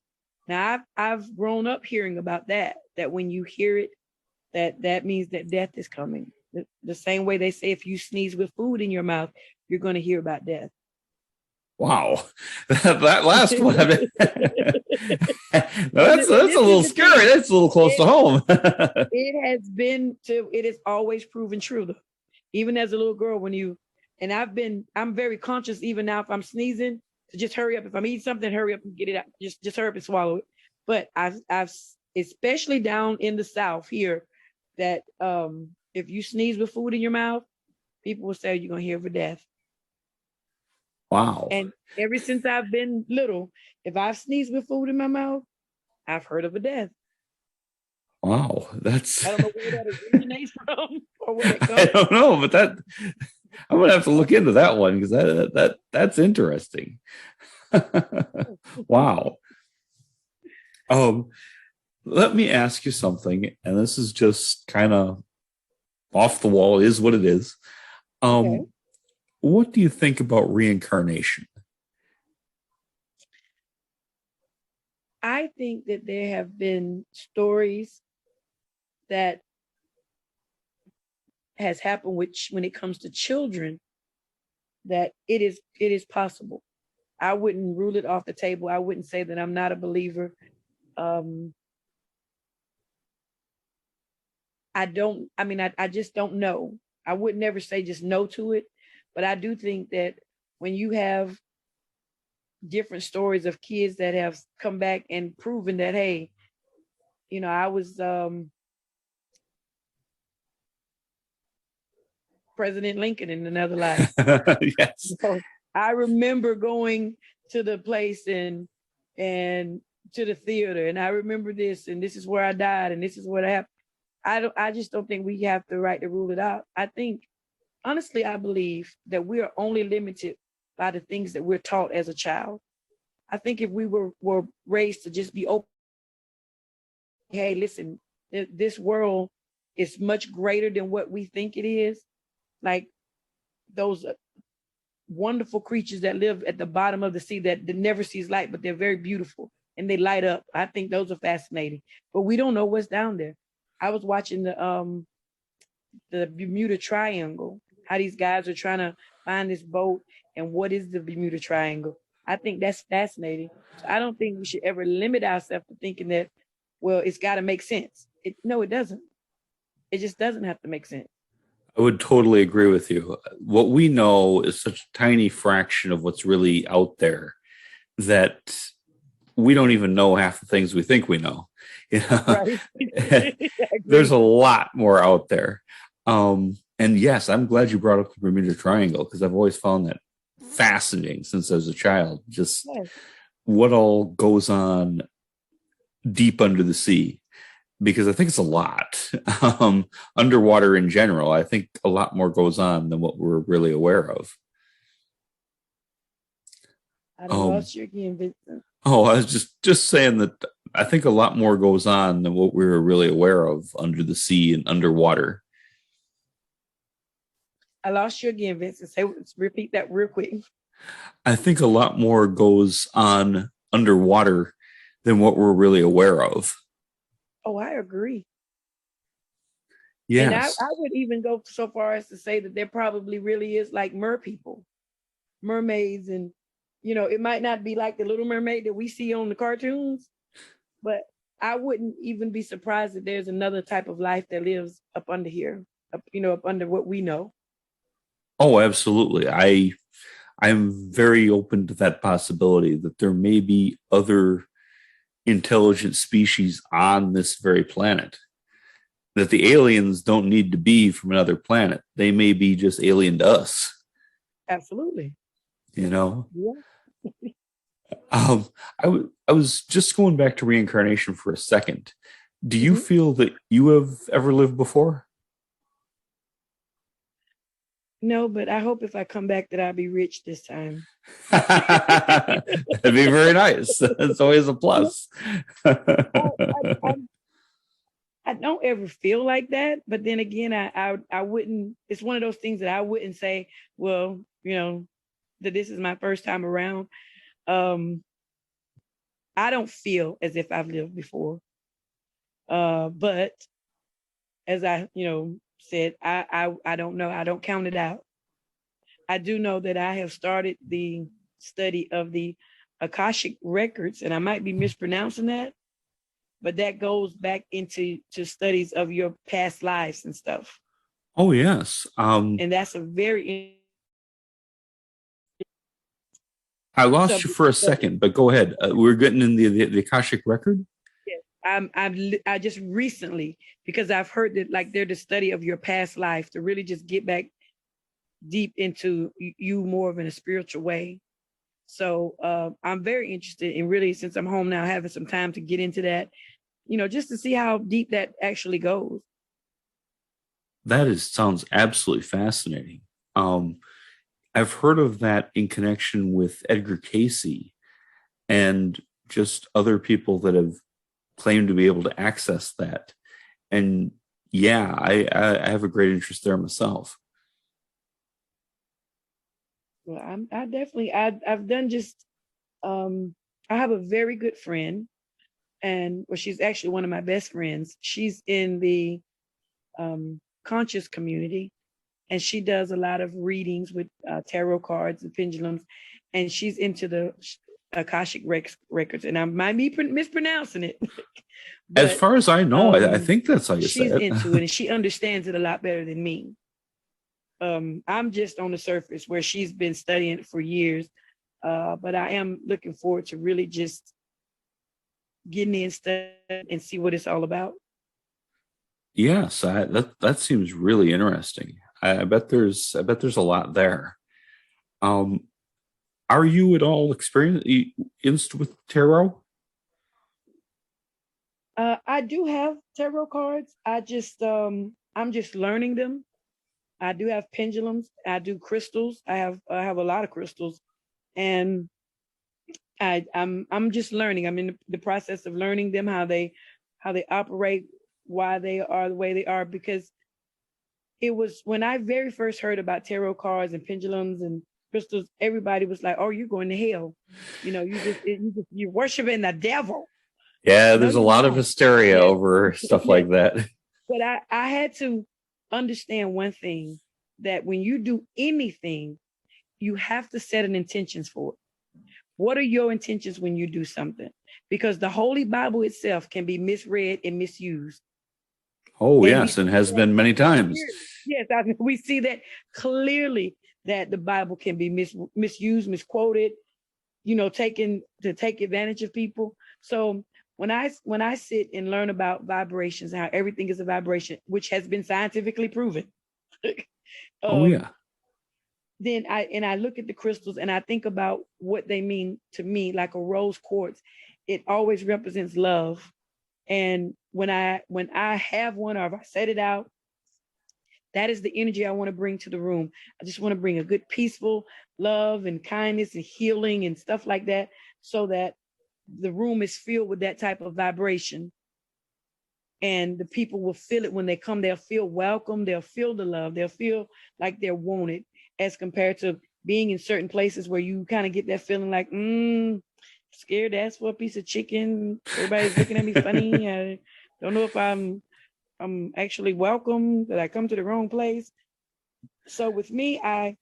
Now I've grown up hearing about that. That when you hear it, that means that death is coming. The same way they say if you sneeze with food in your mouth, you're going to hear about death.
wow, that last one. Now
But
that's a
this is
little
the thing.
scary. That's a little close to
It
home.
it has always proven true. Even as a little girl, I'm very conscious even now if I'm sneezing to just hurry up. If I'm eating something, hurry up and get it out. Just hurry up and swallow it. But I've especially down in the South here, that if you sneeze with food in your mouth, people will say you're gonna hear for death.
Wow.
And ever since I've been little, if I've sneezed with food in my mouth, I've heard of a death.
Wow. That's
I don't know where that originates from or where it
I
comes
don't know, but that I'm gonna have to look into that one because that's interesting.
from.
Wow. Um, let me ask you something, and this is just kind of off the wall, is what it is.
Okay.
What do you think about reincarnation?
I think that there have been stories that has happened which when it comes to children, that it is possible. I wouldn't rule it off the table. I wouldn't say that I'm not a believer. Um, I just don't know. I would never say just no to it, but I do think that when you have different stories of kids that have come back and proven that, hey, I was President Lincoln in another life.
Yes.
So I remember going to the place and to the theater, and I remember this, and this is where I died, and this is what happened. I just don't think we have the right to rule it out. I think, honestly, I believe that we are only limited by the things that we're taught as a child. I think if we were raised to just be open, hey, listen, this world is much greater than what we think it is. Like those wonderful creatures that live at the bottom of the sea that never sees light, but they're very beautiful and they light up. I think those are fascinating, but we don't know what's down there. I was watching the Bermuda Triangle, how these guys are trying to find this boat and what is the Bermuda Triangle. I think that's fascinating. So I don't think we should ever limit ourselves to thinking that, well, it's got to make sense. No, it doesn't. It just doesn't have to make sense.
I would totally agree with you. What we know is such a tiny fraction of what's really out there that we don't even know half the things we think we know. You know? Right. There's a lot more out there. And yes, I'm glad you brought up the Bermuda Triangle because I've always found that fascinating since I was a child. Just what all goes on deep under the sea. Because I think it's a lot. Underwater in general, I think a lot more goes on than what we're really aware of.
I lost you again, Vincent.
Oh, I was just saying that I think a lot more goes on than what we were really aware of under the sea and underwater.
I lost you again, Vincent. Repeat that real quick.
I think a lot more goes on underwater than what we're really aware of.
Oh, I agree.
Yes.
And I would even go so far as to say that there probably really is like mermaids, and it might not be like the Little Mermaid that we see on the cartoons, but I wouldn't even be surprised that there's another type of life that lives up under here, up under what we know.
Oh, absolutely. I'm very open to that possibility that there may be other intelligent species on this very planet, that the aliens don't need to be from another planet. They may be just alien to us.
Absolutely.
Yeah.
I
was just going back to reincarnation for a second. Do you feel that you have ever lived before?
No, but I hope if I come back that I'll be rich this time.
That'd be very nice. It's always a plus.
I don't ever feel like that, but then again, I wouldn't. It's one of those things that I wouldn't say, well, that this is my first time around. I don't feel as if I've lived before, but as I said, I don't know. I don't count it out. I do know that I have started the study of the Akashic Records, and I might be mispronouncing that, but that goes back into studies of your past lives and stuff.
Oh, yes.
And that's a very...
I lost you for a second, but go ahead. We're getting in the Akashic Record?
I just recently, because I've heard that like they're the study of your past life to really just get back deep into you more of in a spiritual way. So I'm very interested in really, since I'm home now, having some time to get into that, just to see how deep that actually goes.
That sounds absolutely fascinating. I've heard of that in connection with Edgar Cayce and just other people that have claim to be able to access that. And yeah, I have a great interest there myself.
Well, I've done just, I have a very good friend, and she's actually one of my best friends. She's in the conscious community, and she does a lot of readings with tarot cards and pendulums, and she's into the Akashic Records, and I might be mispronouncing it.
But, as far as I know, I think that's how you say it.
She's into it, and she understands it a lot better than me. I'm just on the surface where she's been studying it for years, but I am looking forward to really just getting in study and see what it's all about.
Yes, that seems really interesting. I bet there's a lot there. Are you at all experienced with tarot?
I do have tarot cards. I'm just learning them. I do have pendulums. I do crystals. I have a lot of crystals, and I'm just learning. I'm in the process of learning them, how they operate, why they are the way they are, because it was when I very first heard about tarot cards and pendulums and crystals, everybody was like, "Oh, you're going to hell. You're worshiping the devil."
Yeah,
No,
there's a
you're
lot of
not.
hysteria
Yes.
over stuff
Yes.
like that.
But I had to understand one thing, that when you do anything, you have to set an intentions for it. What are your intentions when you do something? Because the Holy Bible itself can be misread and misused.
Oh,
And
yes, and has been many times.
yes, we see that clearly, that the Bible can be misused, misquoted, taken to take advantage of people. So when I sit and learn about vibrations and how everything is a vibration, which has been scientifically proven,
Oh, yeah.
then I look at the crystals and I think about what they mean to me. Like a rose quartz, it always represents love. And when I have one, or if I set it out, that is the energy I want to bring to the room. I just want to bring a good, peaceful love and kindness and healing and stuff like that, so that the room is filled with that type of vibration. And the people will feel it when they come. They'll feel welcome. They'll feel the love. They'll feel like they're wanted, as compared to being in certain places where you kind of get that feeling like, scared to ask for a piece of chicken. Everybody's looking at me funny. I don't know if I'm actually welcome. Did I come to the wrong place? So with me, I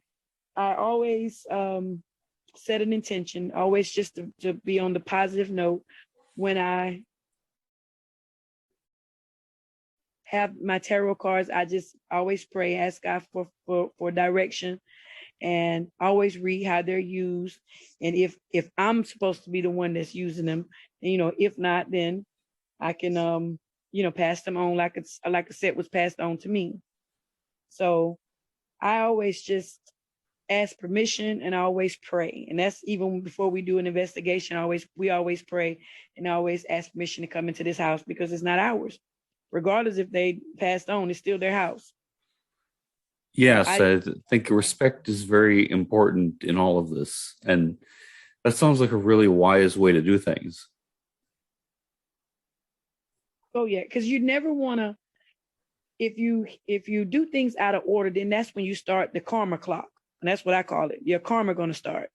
always set an intention, always just to be on the positive note. When I have my tarot cards, I just always pray, ask God for direction, and always read how they're used. And if I'm supposed to be the one that's using them, if not, then I can pass them on like a set was passed on to me. So I always just ask permission, and I always pray. And that's even before we do an investigation. We always pray and always ask permission to come into this house, because it's not ours. Regardless if they passed on, it's still their house.
Yes, I think respect is very important in all of this. And that sounds like a really wise way to do things.
Oh yeah, because you never want to, if you do things out of order, then that's when you start the karma clock. And that's what I call it. Your karma going to start.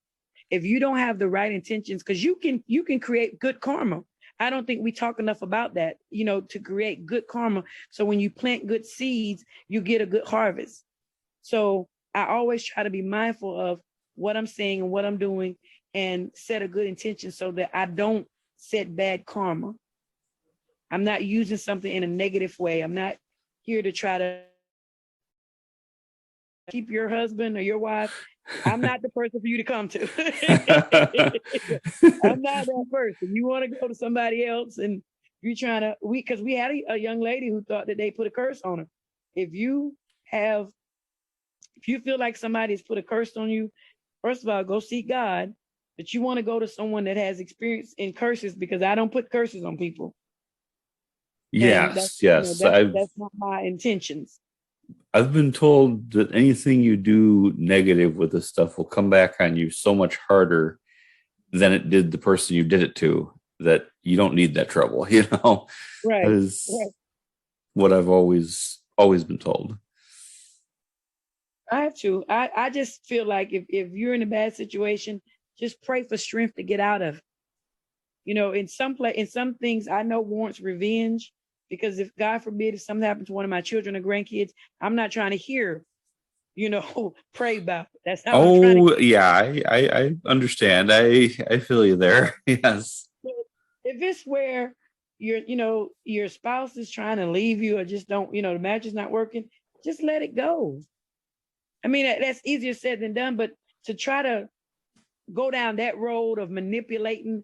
If you don't have the right intentions, because you can create good karma. I don't think we talk enough about that, to create good karma. So when you plant good seeds, you get a good harvest. So I always try to be mindful of what I'm saying and what I'm doing, and set a good intention so that I don't set bad karma. I'm not using something in a negative way. I'm not here to try to keep your husband or your wife. I'm not the person for you to come to. I'm not that person. You want to go to somebody else, and you're trying to, because we had a young lady who thought that they put a curse on her. If you feel like somebody's put a curse on you, first of all, go seek God. But you want to go to someone that has experience in curses, because I don't put curses on people.
Yes, yes.
That's not my intentions.
I've been told that anything you do negative with this stuff will come back on you so much harder than it did the person you did it to, that you don't need that trouble,
Right.
That is what I've always been told.
I have to. I just feel like if you're in a bad situation, just pray for strength to get out of. In some things I know warrants revenge, because if God forbid, if something happened to one of my children or grandkids, I'm not trying to hear, pray about it. That's not what I'm trying to.
Yeah, I understand. I feel you there. Yes.
If it's where your spouse is trying to leave you, or just don't, the match is not working, just let it go. I mean, that's easier said than done, but to try to go down that road of manipulating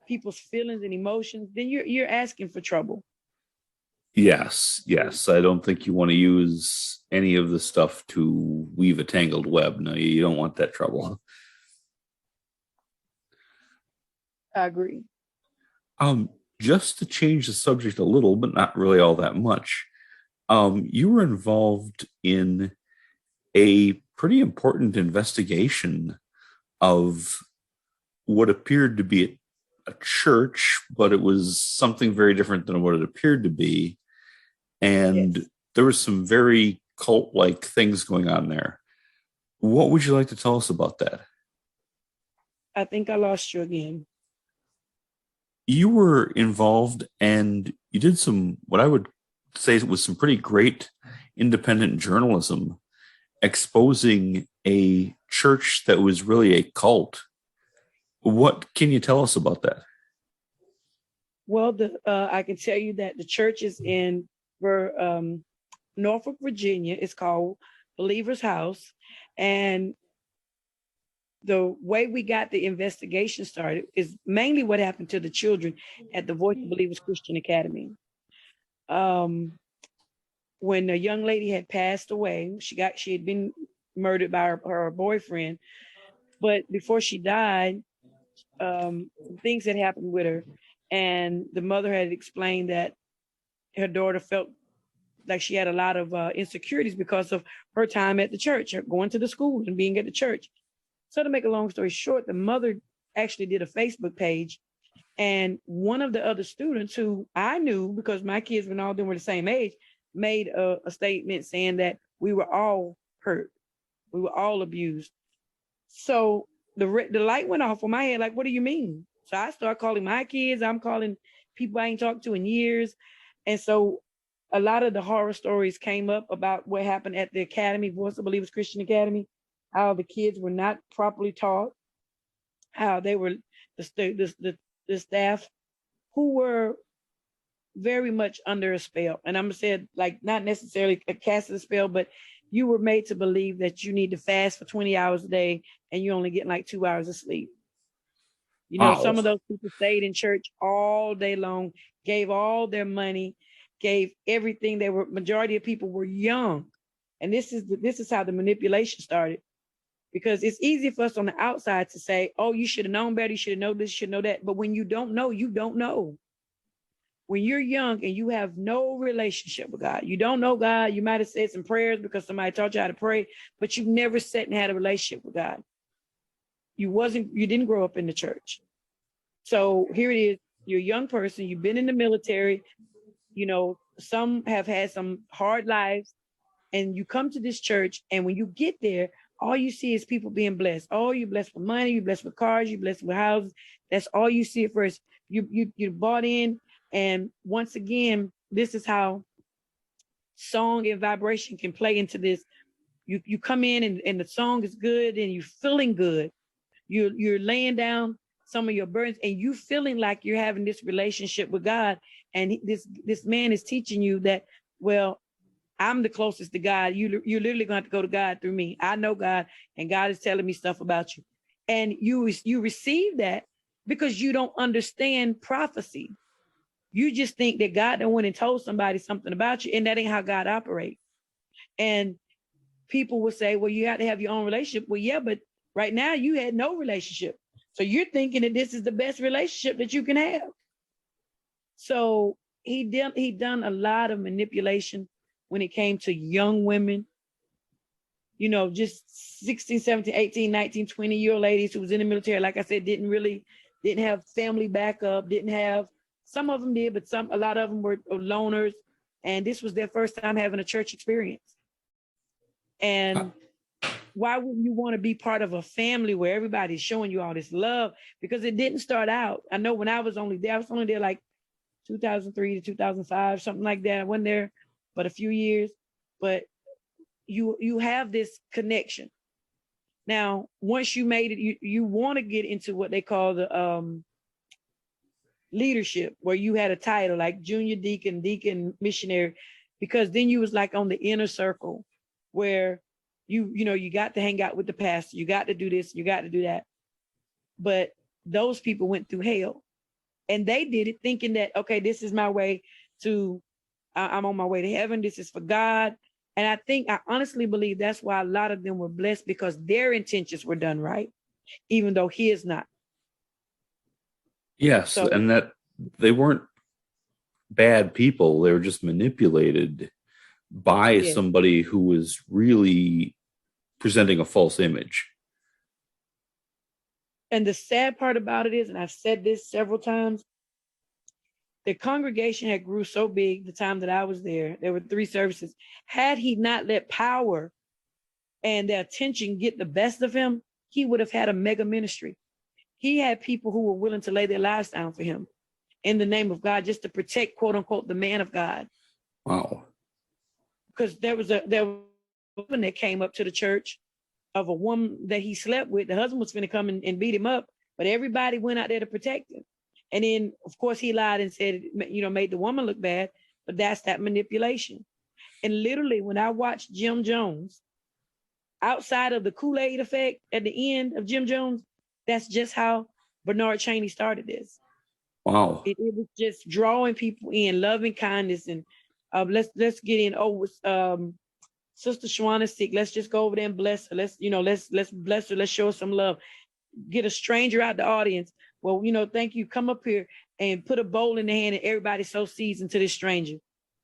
people's feelings and emotions, then you're asking for trouble.
Yes. I don't think you want to use any of the stuff to weave a tangled web. No, you don't want that trouble.
I agree.
Just to change the subject a little, but not really all that much. You were involved in a pretty important investigation of what appeared to be a church, but it was something very different than what it appeared to be. And There was some very cult-like things going on there. What would you like to tell us about that?
I think I lost you again.
You were involved and you did some, what I would say was some pretty great independent journalism exposing a church that was really a cult. What can you tell us about that?
Well, I can tell you that the church is in Norfolk, Virginia. It's called Believer's House. And the way we got the investigation started is mainly what happened to the children at the Voice of Believers Christian Academy. When a young lady had passed away, she had been murdered by her boyfriend. But before she died, things had happened with her. And the mother had explained that her daughter felt like she had a lot of insecurities because of her time at the church, her going to the school and being at the church. So to make a long story short, the mother actually did a Facebook page. And one of the other students who I knew, because my kids when all of them were the same age, made a statement saying that we were all hurt. We were all abused. So the light went off on my head, like, what do you mean? So I started calling my kids. I'm calling people I ain't talked to in years. And so a lot of the horror stories came up about what happened at the academy, Voice of Believers Christian Academy, how the kids were not properly taught, how they were the staff who were very much under a spell. And I'm gonna say, like, not necessarily a cast of a spell, but you were made to believe that you need to fast for 20 hours a day and you only get like 2 hours of sleep. You know, some of those people stayed in church all day long, gave all their money, gave everything. Majority of people were young. And this is how the manipulation started. Because it's easy for us on the outside to say, oh, you should have known better, you should have known this, you should know that. But when you don't know, you don't know. When you're young and you have no relationship with God, you don't know God, you might have said some prayers because somebody taught you how to pray, but you've never sat and had a relationship with God. You didn't grow up in the church. So here it is, you're a young person, you've been in the military, you know, some have had some hard lives, and you come to this church, and when you get there, all you see is people being blessed. Oh, you're blessed with money, you're blessed with cars, you're blessed with houses. That's all you see at first. You bought in, and once again, this is how song and vibration can play into this. You come in and the song is good and you're feeling good. You're laying down some of your burdens and you feeling like you're having this relationship with God. And this man is teaching you that, well, I'm the closest to God. You're literally going to have to go to God through me. I know God, and God is telling me stuff about you. And you receive that because you don't understand prophecy. You just think that God done went and told somebody something about you, and that ain't how God operates. And people will say, well, you have to have your own relationship. Well, yeah, but right now you had no relationship. So you're thinking that this is the best relationship that you can have. So he done a lot of manipulation when it came to young women, you know, just 16, 17, 18, 19, 20-year-old ladies who was in the military, like I said, didn't have family backup, some of them did, but a lot of them were loners. And this was their first time having a church experience. And why wouldn't you want to be part of a family where everybody's showing you all this love? Because it didn't start out. I know when I was only there like 2003 to 2005, something like that. I wasn't there but a few years, but you have this connection. Now, once you made it, you want to get into what they call the leadership, where you had a title like junior deacon, deacon, missionary, because then you was like on the inner circle where you got to hang out with the pastor, you got to do this, you got to do that. But those people went through hell, and they did it thinking that, okay, this is my way to, I'm on my way to heaven. This is for God. And I honestly believe that's why a lot of them were blessed, because their intentions were done right, even though his not.
Yes, so, and that they weren't bad people. They were just manipulated by somebody who was really presenting a false image.
And the sad part about it is, and I've said this several times, the congregation had grew so big the time that I was there. There were 3 services. Had he not let power and their attention get the best of him, he would have had a mega ministry. He had people who were willing to lay their lives down for him in the name of God, just to protect, quote unquote, the man of God.
Wow.
Because there was a woman that came up to the church of a woman that he slept with. The husband was going to come and beat him up, but everybody went out there to protect him. And then, of course, he lied and said, made the woman look bad, but that's that manipulation. And literally, when I watched Jim Jones, outside of the Kool-Aid effect at the end of Jim Jones, that's just how Bernard Chaney started this.
Wow.
It was just drawing people in, loving kindness, and let's get in. Sister Shajuana's sick. Let's just go over there and bless her. Let's bless her. Let's show her some love. Get a stranger out the audience. Well, thank you. Come up here and put a bowl in the hand, and everybody sow seeds into this stranger.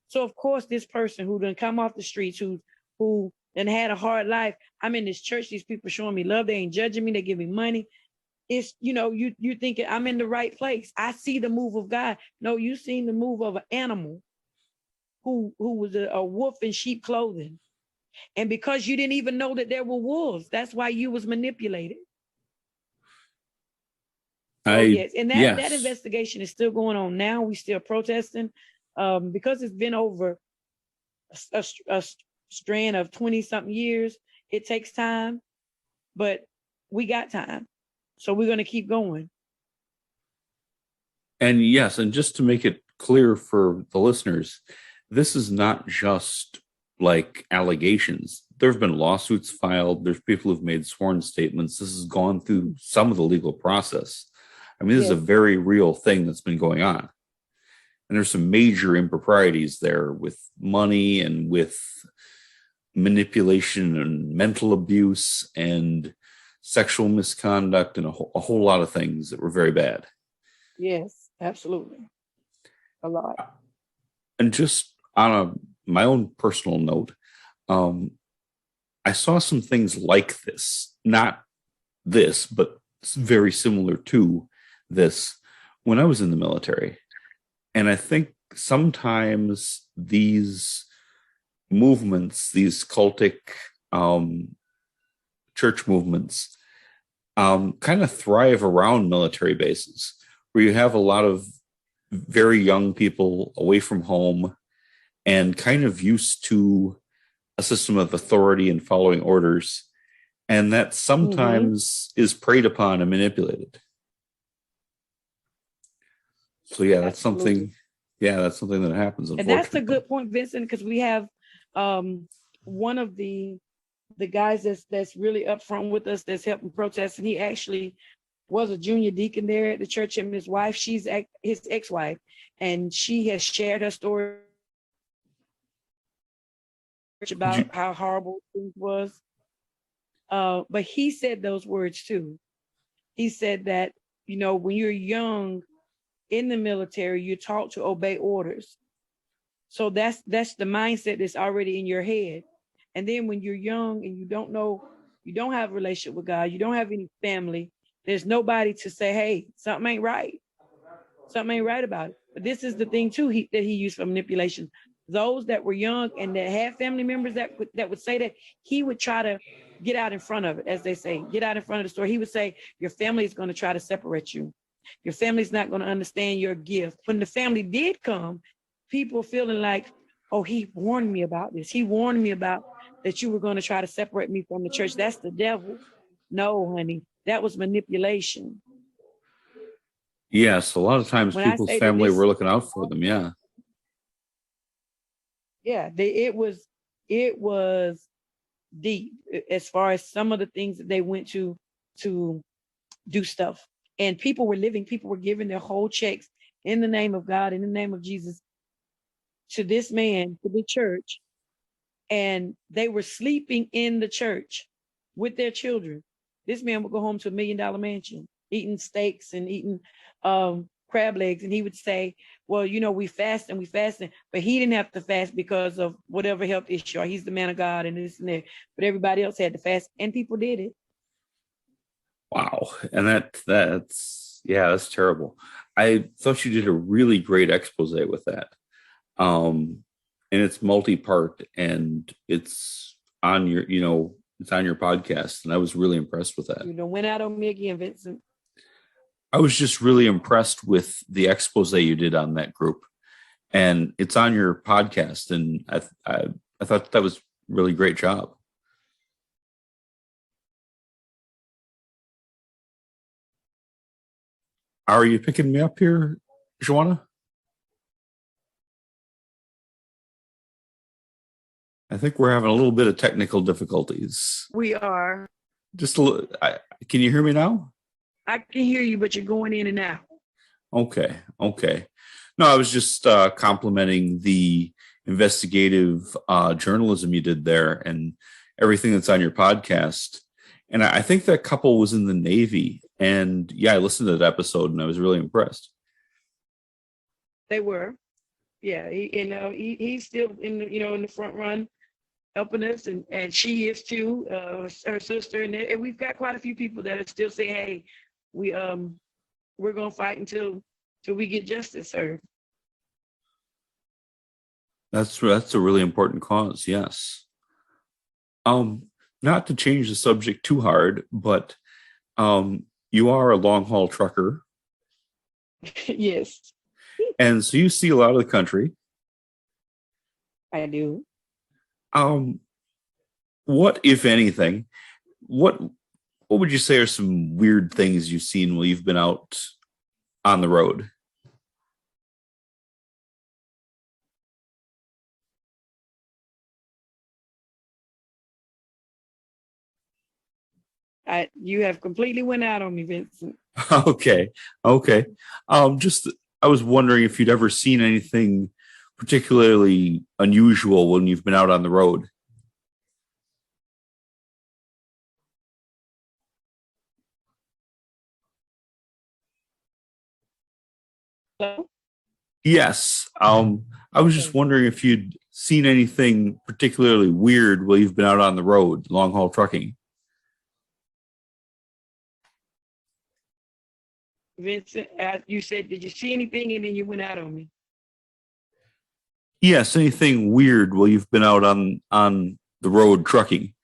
So of course, this person who done come off the streets, who done had a hard life. I'm in this church. These people showing me love. They ain't judging me. They give me money. It's, you thinking I'm in the right place. I see the move of God. No, you seen the move of an animal who was a wolf in sheep clothing. And because you didn't even know that there were wolves, that's why you was manipulated. Yes. And that investigation is still going on now. We still protesting because it's been over a strand of 20-something years. It takes time, but we got time. So we're going to keep going.
And yes, and just to make it clear for the listeners, this is not just like allegations. There have been lawsuits filed. There's people who've made sworn statements. This has gone through some of the legal process. I mean, this is a very real thing that's been going on. And there's some major improprieties there with money and with manipulation and mental abuse and sexual misconduct and a whole lot of things that were very bad.
Yes, absolutely. A lot.
And just on my own personal note, I saw some things like this, not this, but very similar to this when I was in the military. And I think sometimes these movements, these cultic church movements, kind of thrive around military bases where you have a lot of very young people away from home and kind of used to a system of authority and following orders. And that sometimes is preyed upon and manipulated. So yeah, that's something. Yeah, that's something that happens.
And that's a good point, Vincent, because we have one of the guys that's really upfront with us, that's helping protest, and he actually was a junior deacon there at the church. Him and his wife, she's his ex-wife, and she has shared her story about how horrible things was. But he said those words too. He said that, when you're young in the military, you're taught to obey orders. So that's the mindset that's already in your head. And then when you're young and you don't have a relationship with God, you don't have any family, there's nobody to say, hey, something ain't right. Something ain't right about it. But this is the thing too that he used for manipulation. Those that were young and that had family members that would say that, he would try to get out in front of it, as they say, get out in front of the story. He would say, your family is going to try to separate you. Your family's not going to understand your gift. When the family did come, people feeling like, oh, he warned me about this. He warned me about that you were going to try to separate me from the church. That's the devil. No, honey, that was manipulation.
Yes, a lot of times people's family were looking out for them. Yeah.
Yeah, it was deep as far as some of the things that they went to do stuff. And people were giving their whole checks in the name of God, in the name of Jesus, to this man, to the church. And they were sleeping in the church with their children. This man would go home to $1 million mansion, eating steaks and eating crab legs. And he would say, well, we fasting, but he didn't have to fast because of whatever health issue, or he's the man of God and this and that, but everybody else had to fast, and people did it.
Wow. And that's terrible. I thought you did a really great expose with that. And it's multi-part, and it's on your, It's on your podcast, and I was really impressed with that.
You went out on me again, Vincent.
I was just really impressed with the expose you did on that group, and it's on your podcast, and I thought that was really great job. Are you picking me up here, Shajuana? I think we're having a little bit of technical difficulties.
We are.
Just a little. Can you hear me now?
I can hear you, but you're going in and out.
Okay. No, I was just complimenting the investigative journalism you did there and everything that's on your podcast. And I think that couple was in the Navy. And yeah, I listened to that episode and I was really impressed.
They were. Yeah, he's still in the front run, helping us, and she is too. Her sister, and we've got quite a few people that are still saying, "Hey, we're gonna fight until we get justice served."
That's a really important cause. Yes. Not to change the subject too hard, but you are a long haul trucker.
Yes.
And so you see a lot of the country.
I do.
What, if anything, what would you say are some weird things you've seen while you've been out on the road?
You have completely went out on me, Vincent.
Okay. Just I was wondering if you'd ever seen anything particularly unusual when you've been out on the road.
Hello?
Yes. I was just wondering if you'd seen anything particularly weird while you've been out on the road, long haul trucking.
Vincent, you said, did you see anything? And then you went out on me.
Yes, anything weird while you've been out on the road trucking.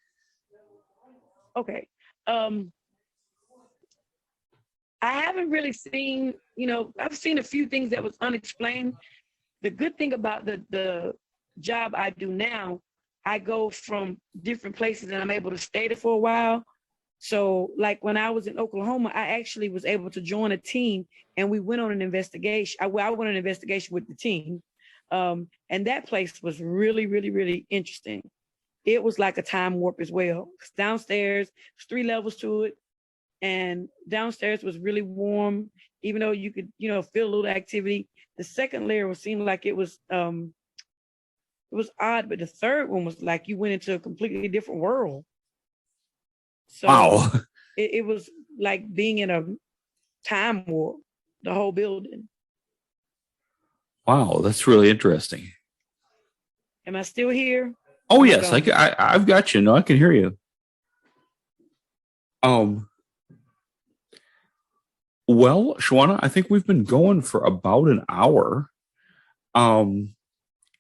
Okay. I haven't really seen, I've seen a few things that was unexplained. The good thing about the job I do now, I go from different places and I'm able to stay there for a while. So like when I was in Oklahoma, I actually was able to join a team and we went on an investigation. I went on an investigation with the team. And that place was really, really, really interesting. It was like a time warp as well. Downstairs, there's 3 levels to it. And downstairs was really warm, even though you could, feel a little activity. The second layer seemed like it was odd, but the third one was like you went into a completely different world. So
wow.
It was like being in a time warp, the whole building.
Wow, that's really interesting.
Am I still here?
Oh, yes, I've got you. No, I can hear you. Well, Shajuana, I think we've been going for about an hour.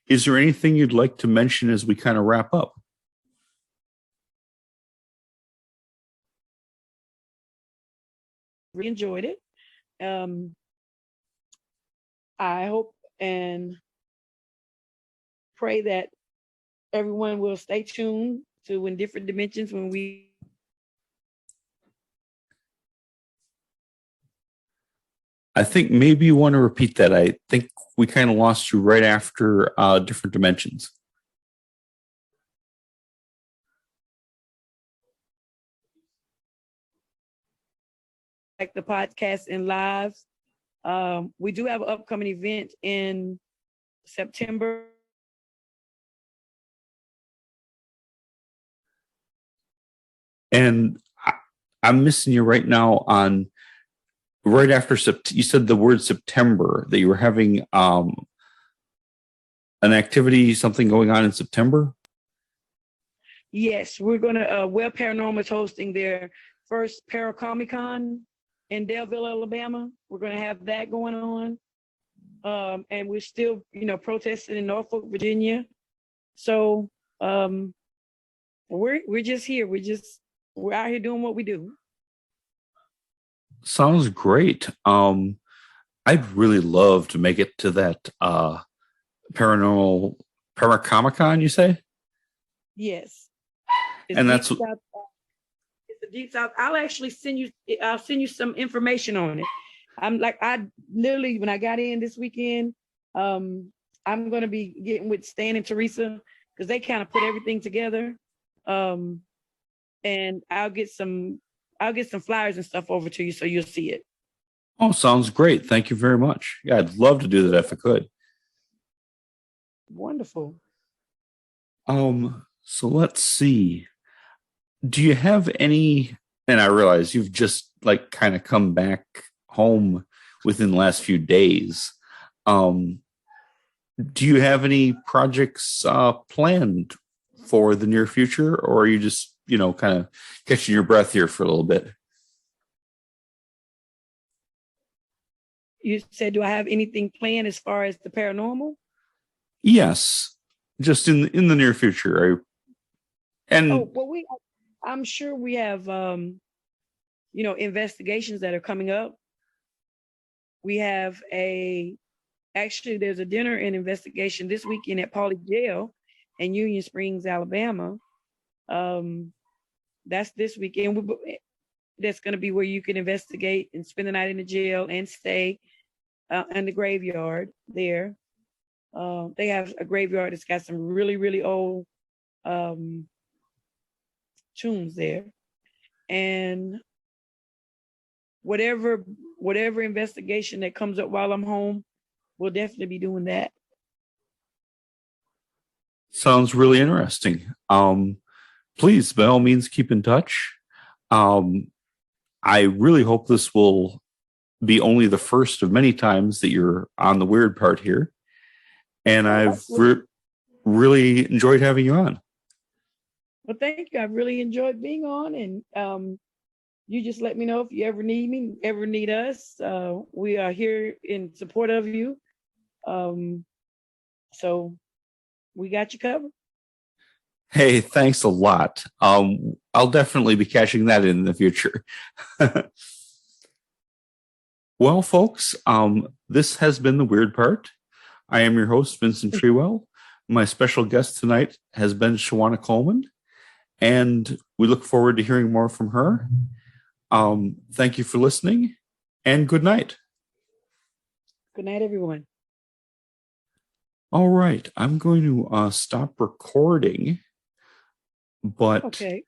Is there anything you'd like to mention as we kind of wrap up?
Really enjoyed it. I hope and pray that everyone will stay tuned to In Different Dimensions when we.
I think maybe you want to repeat that. I think we kind of lost you right after Different Dimensions.
Like the podcast and lives. We do have an upcoming event in September.
And I'm missing you right now on right after you said the word September, that you were having an activity, something going on in September.
Yes, we're going to, Web Paranormal is hosting their first Paracomic-Con in Delville, Alabama. We're going to have that going on. And we're still, protesting in Norfolk, Virginia. So when We're just here. We're out here doing what we do.
Sounds great. I'd really love to make it to that paranormal Paracomic-Con, you say?
Yes.
And that's
It's a deep south. I'll send you some information on it. I literally, when I got in this weekend, I'm gonna be getting with Stan and Teresa because they kind of put everything together. And I'll get some flyers and stuff over to you so you'll see it.
Oh, sounds great. Thank you very much. Yeah, I'd love to do that if I could.
Wonderful.
So let's see. Do you have any, and I realize you've just like kind of come back home within the last few days. Do you have any projects planned for the near future, or are you just, kind of catching your breath here for a little bit?
You said, do I have anything planned as far as the paranormal?
Yes, just in the near future.
I'm sure we have, investigations that are coming up. We have actually there's a dinner and investigation this weekend at Pauley Jail in Union Springs, Alabama. That's this weekend. That's going to be where you can investigate and spend the night in the jail and stay in the graveyard there. They have a graveyard that's got some really, really old tombs there. And whatever investigation that comes up while I'm home, we'll definitely be doing that.
Sounds really interesting. Please, by all means, keep in touch. I really hope this will be only the first of many times that you're on the weird part here. And I've really enjoyed having you on.
Well, thank you. I've really enjoyed being on. And you just let me know if you ever need me, ever need us. We are here in support of you. So we got you covered.
Hey, thanks a lot. I'll definitely be cashing that in the future. Well, folks, this has been The Weird Part. I am your host, Vincent Treewell. My special guest tonight has been Shajuana Coleman, and we look forward to hearing more from her. Thank you for listening, and good night.
Good night, everyone.
All right, I'm going to stop recording, but
okay.